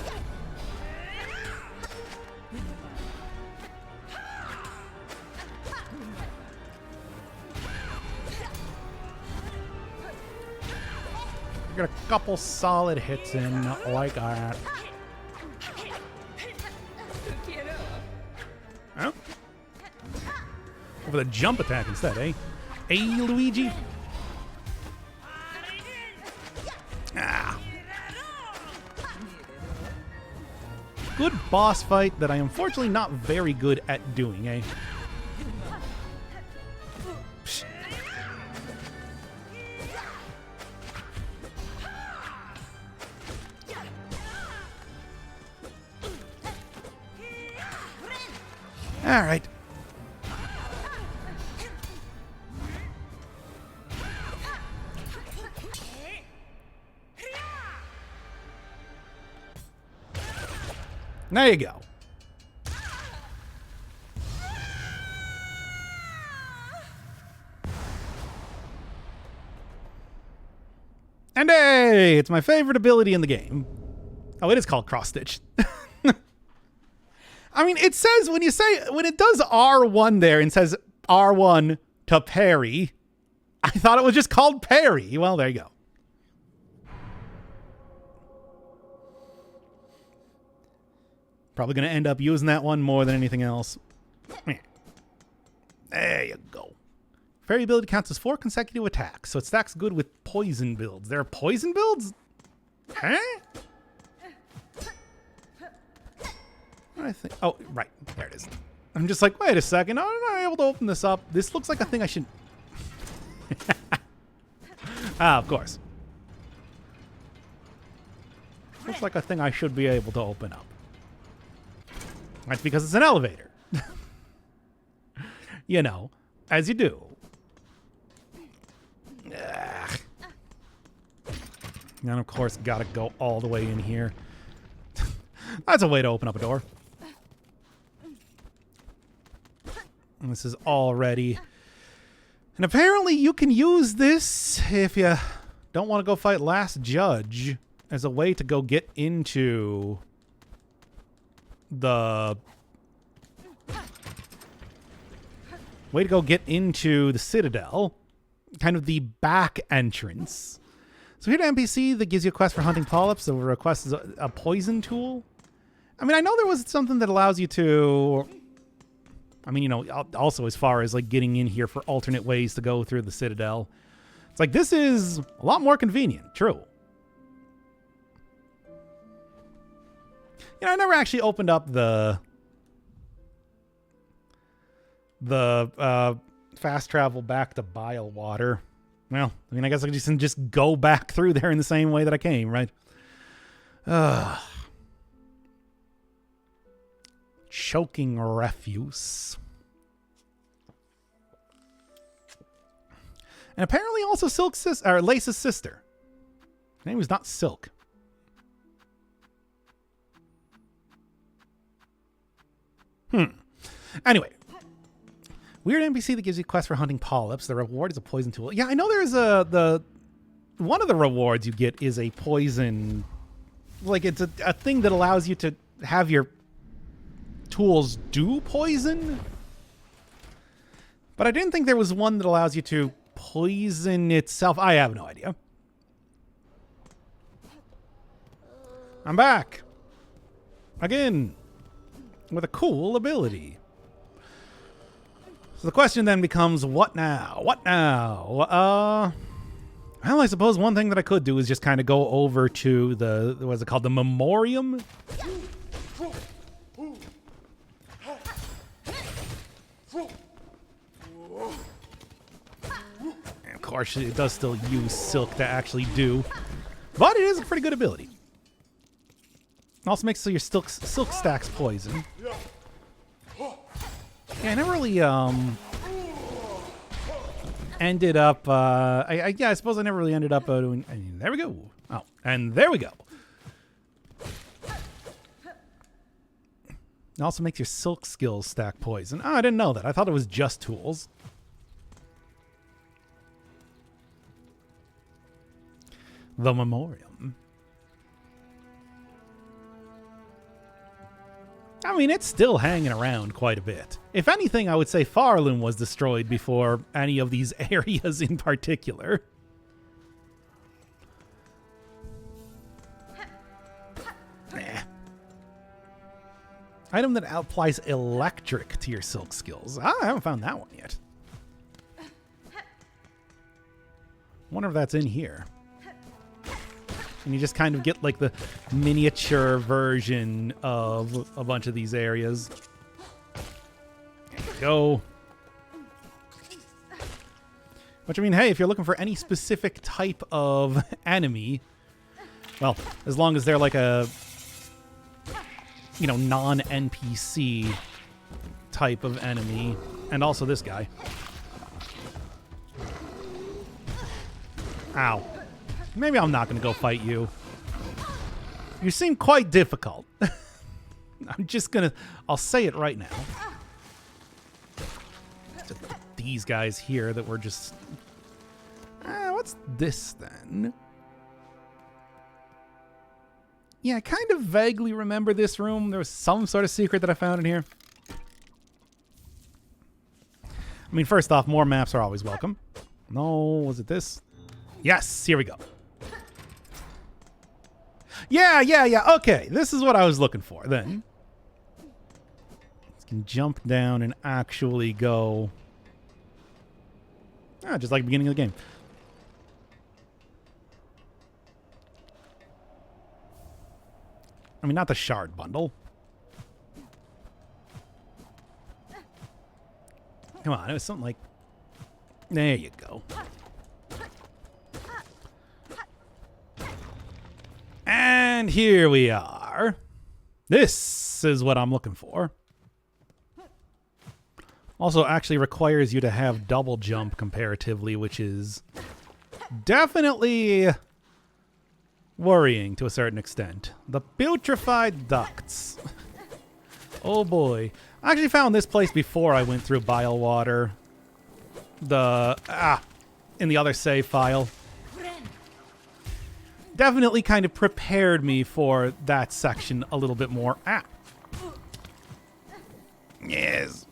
Get a couple solid hits in like that. Oh. Over the jump attack instead, eh? Hey, Luigi. Ah. Good boss fight that I am unfortunately not very good at doing, eh? All right. There you go. And hey, it's my favorite ability in the game. Oh, it is called cross stitch. I mean, it says when it does R1 there and says R1 to parry, I thought it was just called parry. Well, there you go. Probably going to end up using that one more than anything else. There you go. Fairy ability counts as 4 consecutive attacks, so it stacks good with poison builds. There are poison builds? Huh? I think. Oh, right. There it is. I'm just like, wait a second. I'm not able to open this up. This looks like a thing I should... Ah, of course. Looks like a thing I should be able to open up. That's because it's an elevator. You know, as you do. Ugh. And of course, gotta go all the way in here. That's a way to open up a door. And this is already And apparently you can use this if you don't want to go fight Last Judge as a way to go get into the Citadel. Kind of the back entrance. So here's an NPC that gives you a quest for hunting polyps. The request is a poison tool. I mean, I know there was something that allows you to... I mean, you know, also as far as like getting in here for alternate ways to go through the Citadel. It's like, this is a lot more convenient. True. You know, I never actually opened up the fast travel back to Bilewater. Well, I mean, I guess I can just go back through there in the same way that I came, right? Choking refuse. And apparently also Lace's sister. Her name was not Silk. Anyway. Weird NPC that gives you quests for hunting polyps. The reward is a poison tool. Yeah, I know there's one of the rewards you get is a poison... Like, it's a thing that allows you to have your tools do poison. But I didn't think there was one that allows you to poison itself. I have no idea. I'm back. Again. With a cool ability. So the question then becomes, what now? What now? Well, I suppose one thing that I could do is just kind of go over to the, what's it called? The Memoriam? And of course, it does still use Silk to actually do. But it is a pretty good ability. It also makes it so your silk stacks poison. Yeah, I never really ended up. I suppose I never really ended up doing. There we go. Oh, and there we go. It also makes your silk skills stack poison. Oh, I didn't know that. I thought it was just tools. The Memoriam. I mean, it's still hanging around quite a bit. If anything, I would say Farland was destroyed before any of these areas in particular. Item that applies electric to your silk skills. Ah, I haven't found that one yet. Wonder if that's in here. And you just kind of get like the miniature version of a bunch of these areas. There you go. Which, I mean, hey, if you're looking for any specific type of enemy, well, as long as they're like a, you know, non-NPC type of enemy. And also this guy. Ow. Maybe I'm not going to go fight you. You seem quite difficult. I'm just going to... I'll say it right now. Just these guys here that were just... what's this then? Yeah, I kind of vaguely remember this room. There was some sort of secret that I found in here. I mean, first off, more maps are always welcome. No, was it this? Yes, here we go. Yeah. Okay, this is what I was looking for then. Can jump down and actually go. Just like the beginning of the game. I mean, not the shard bundle. Come on, it was something like... There you go. And here we are. This is what I'm looking for. Also actually requires you to have double jump comparatively, which is definitely worrying to a certain extent. The putrefied ducts. Oh boy. I actually found this place before I went through Bilewater. in the other save file. Definitely kind of prepared me for that section a little bit more. Yes.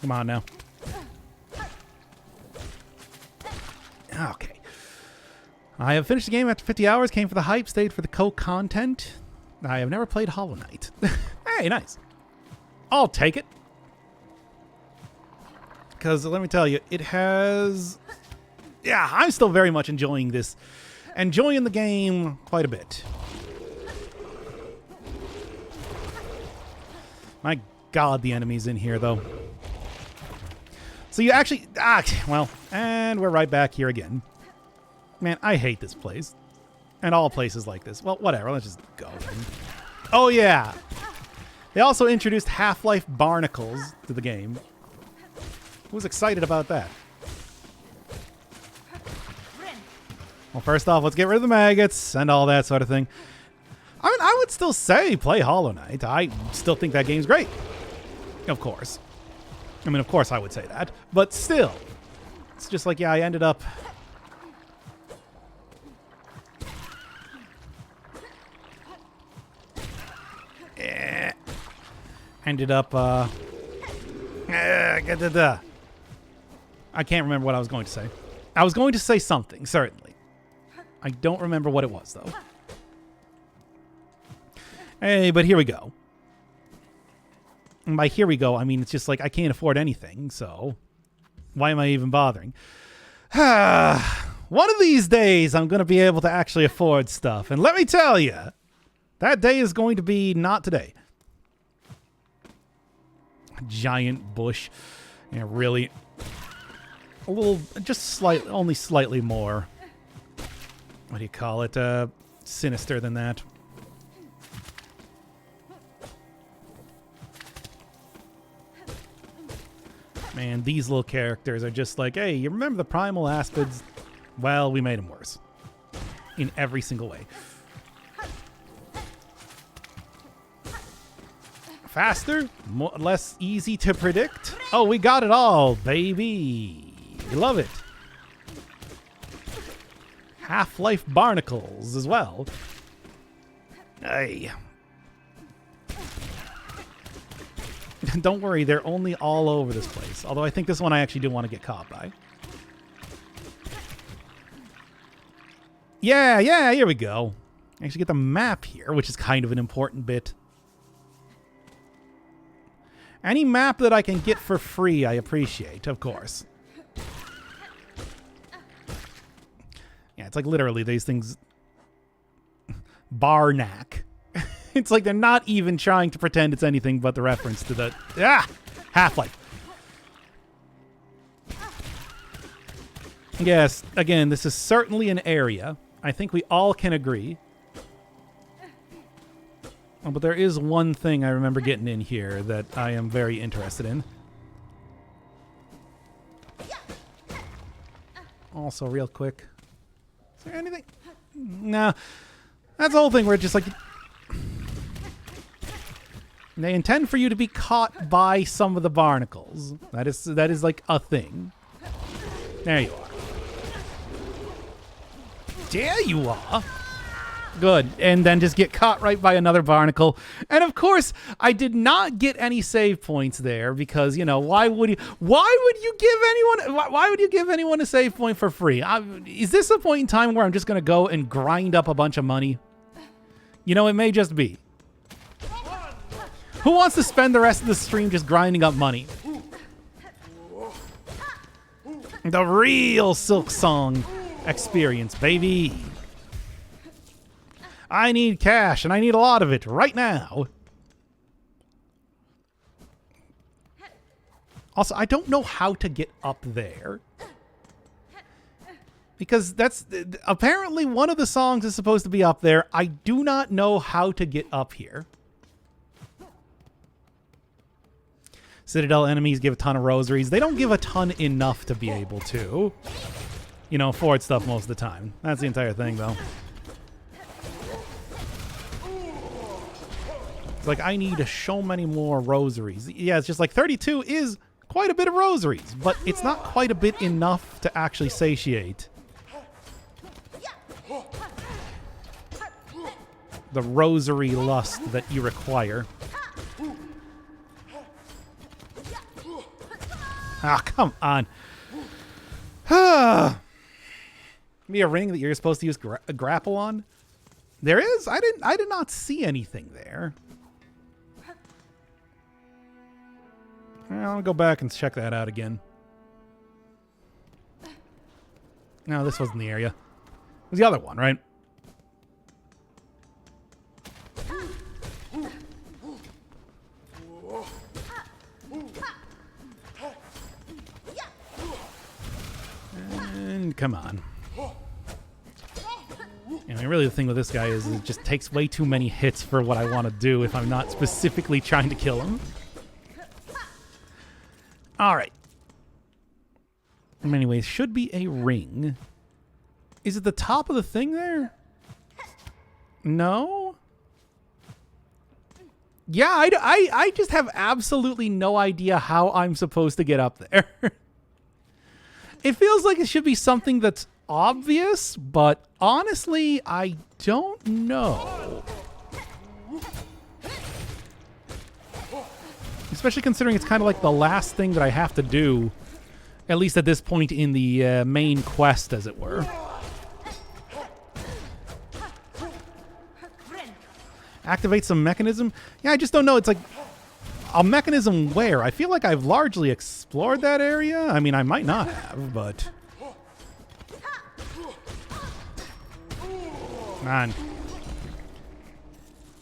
Come on now. Okay. I have finished the game after 50 hours, came for the hype, stayed for the co-content. I have never played Hollow Knight. Hey, nice. I'll take it. Because let me tell you, it has... Yeah, I'm still very much enjoying this. Enjoying the game quite a bit. My God, the enemies in here, though. So you actually... well, and we're right back here again. Man, I hate this place. And all places like this. Well, whatever. Let's just go. Oh, yeah. They also introduced Half-Life Barnacles to the game. Who's excited about that? Well, first off, let's get rid of the maggots and all that sort of thing. I mean, I would still say play Hollow Knight. I still think that game's great. Of course. I mean, of course I would say that. But still. It's just like, yeah, I ended up... I can't remember what I was going to say. I was going to say something, certainly. I don't remember what it was, though. Hey, but here we go. And by here we go, I mean, it's just like I can't afford anything, so why am I even bothering? One of these days, I'm going to be able to actually afford stuff. And let me tell you, that day is going to be not today. A giant bush. Yeah, really. A little, just only slightly more. What do you call it? Sinister than that. Man, these little characters are just like, hey, you remember the primal aspids? Well, we made them worse. In every single way. Faster, less easy to predict. Oh, we got it all, baby. You love it. Half-Life Barnacles as well. Hey. Don't worry, they're only all over this place. Although I think this one I actually do want to get caught by. Yeah, here we go. Actually get the map here, which is kind of an important bit. Any map that I can get for free, I appreciate, of course. Yeah, it's like literally these things... Barnack. It's like they're not even trying to pretend it's anything but the reference to the... Half-Life. Yes, again, this is certainly an area. I think we all can agree. Oh, but there is one thing I remember getting in here that I am very interested in. Also, real quick. Is there anything? No. That's the whole thing where it's just like... They intend for you to be caught by some of the barnacles. That is like a thing. There you are. There you are. Good. And then just get caught right by another barnacle. And of course, I did not get any save points there because, you know, why would you give anyone a save point for free? Is this a point in time where I'm just going to go and grind up a bunch of money? You know, it may just be. Who wants to spend the rest of the stream just grinding up money? The real Silk Song experience, baby. I need cash, and I need a lot of it right now. Also, I don't know how to get up there. Because that's... Apparently, one of the songs is supposed to be up there. I do not know how to get up here. Citadel enemies give a ton of rosaries. They don't give a ton enough to be able to, you know, afford stuff most of the time. That's the entire thing, though. It's like, I need so many more rosaries. Yeah, it's just like 32 is quite a bit of rosaries, but it's not quite a bit enough to actually satiate the rosary lust that you require. Ah, come on. Be a ring that you're supposed to use a grapple on? There is? I did not see anything there. I'll go back and check that out again. No, this wasn't the area. It was the other one, right? And come on. I mean, really the thing with this guy is it just takes way too many hits for what I want to do if I'm not specifically trying to kill him. Alright. Anyways, should be a ring. Is it the top of the thing there? No? Yeah, I just have absolutely no idea how I'm supposed to get up there. It feels like it should be something that's obvious, but honestly, I don't know. Especially considering it's kind of like the last thing that I have to do, at least at this point in the main quest, as it were. Activate some mechanism? Yeah, I just don't know. It's like a mechanism where? I feel like I've largely explored that area. I mean, I might not have, but... Come on.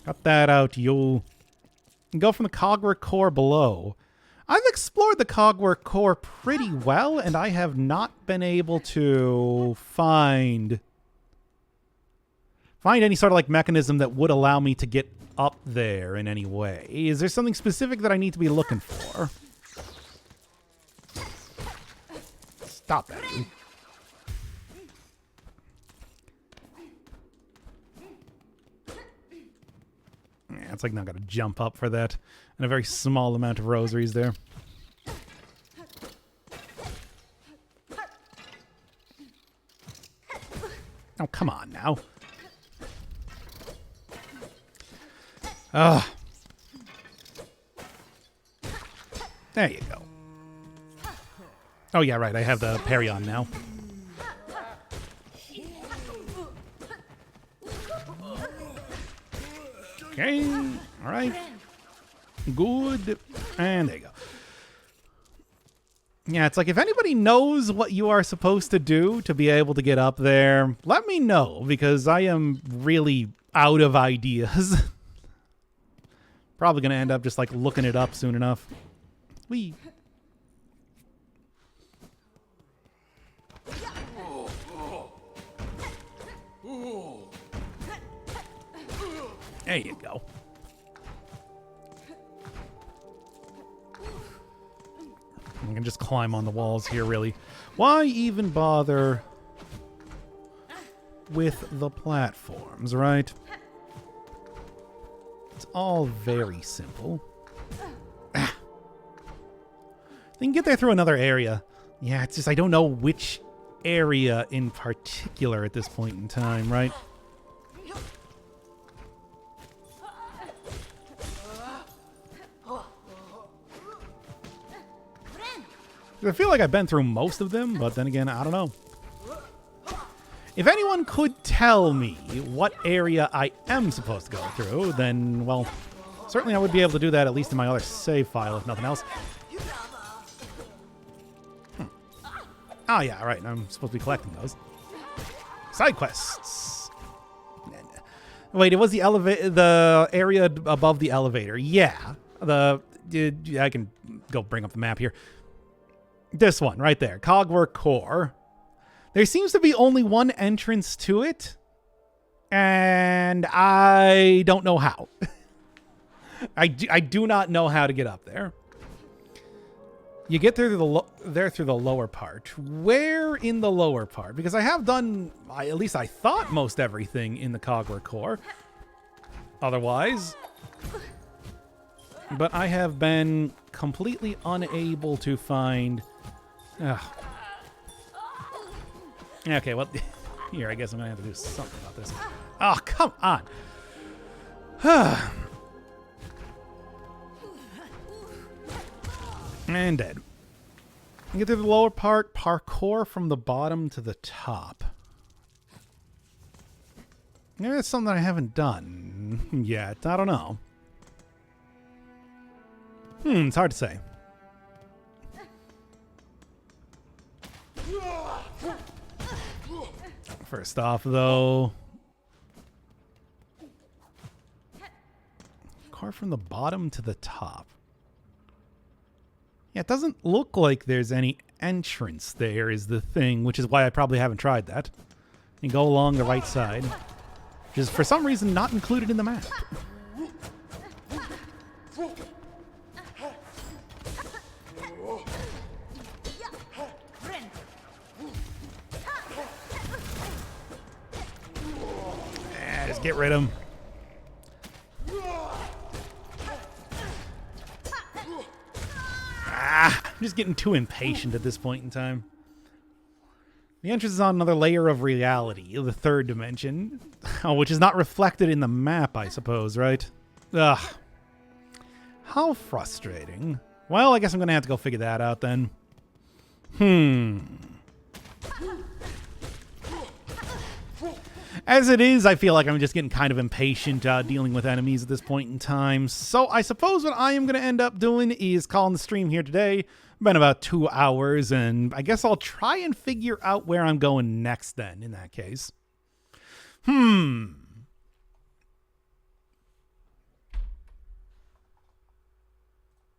Cut that out, you. Go from the cogwork core below. I've explored the cogwork core pretty well, and I have not been able to find any sort of like mechanism that would allow me to get up there in any way. Is there something specific that I need to be looking for? Stop that, dude. Yeah, it's like not gonna jump up for that. And a very small amount of rosaries there. Oh, come on now. Ugh. There you go. Oh, yeah, right. I have the parry on now. Okay. All right. Good. And there you go. Yeah, it's like if anybody knows what you are supposed to do to be able to get up there, let me know, because I am really out of ideas. Probably going to end up just like looking it up soon enough. Whee. There you go. I can just climb on the walls here, really. Why even bother with the platforms, right? It's all very simple. Ah. They can get there through another area. Yeah, it's just I don't know which area in particular at this point in time, right? I feel like I've been through most of them, but then again, I don't know. If anyone could tell me what area I am supposed to go through, then, well, certainly I would be able to do that at least in my other save file, if nothing else. Oh, yeah, right. I'm supposed to be collecting those. Side quests. Wait, it was the area above the elevator. Yeah. I can go bring up the map here. This one right there, Cogwork Core. There seems to be only one entrance to it, and I don't know how. I do not know how to get up there. You get through through the lower part. Where in the lower part? Because I have done, at least I thought, most everything in the Cogwork Core. Otherwise, but I have been completely unable to find... Ugh. Okay, well, here, I guess I'm going to have to do something about this. Oh, come on. And dead. Get to the lower part, parkour from the bottom to the top. Maybe that's something I haven't done yet. I don't know. It's hard to say. First off, though, car from the bottom to the top. Yeah, it doesn't look like there's any entrance there is the thing, which is why I probably haven't tried that. You go along the right side, which is for some reason not included in the map. Just get rid of him. I'm just getting too impatient at this point in time. The entrance is on another layer of reality, the third dimension, which is not reflected in the map, I suppose, right? Ugh. How frustrating. Well, I guess I'm going to have to go figure that out then. As it is, I feel like I'm just getting kind of impatient dealing with enemies at this point in time. So I suppose what I am going to end up doing is calling the stream here today. Been about 2 hours, and I guess I'll try and figure out where I'm going next then, in that case.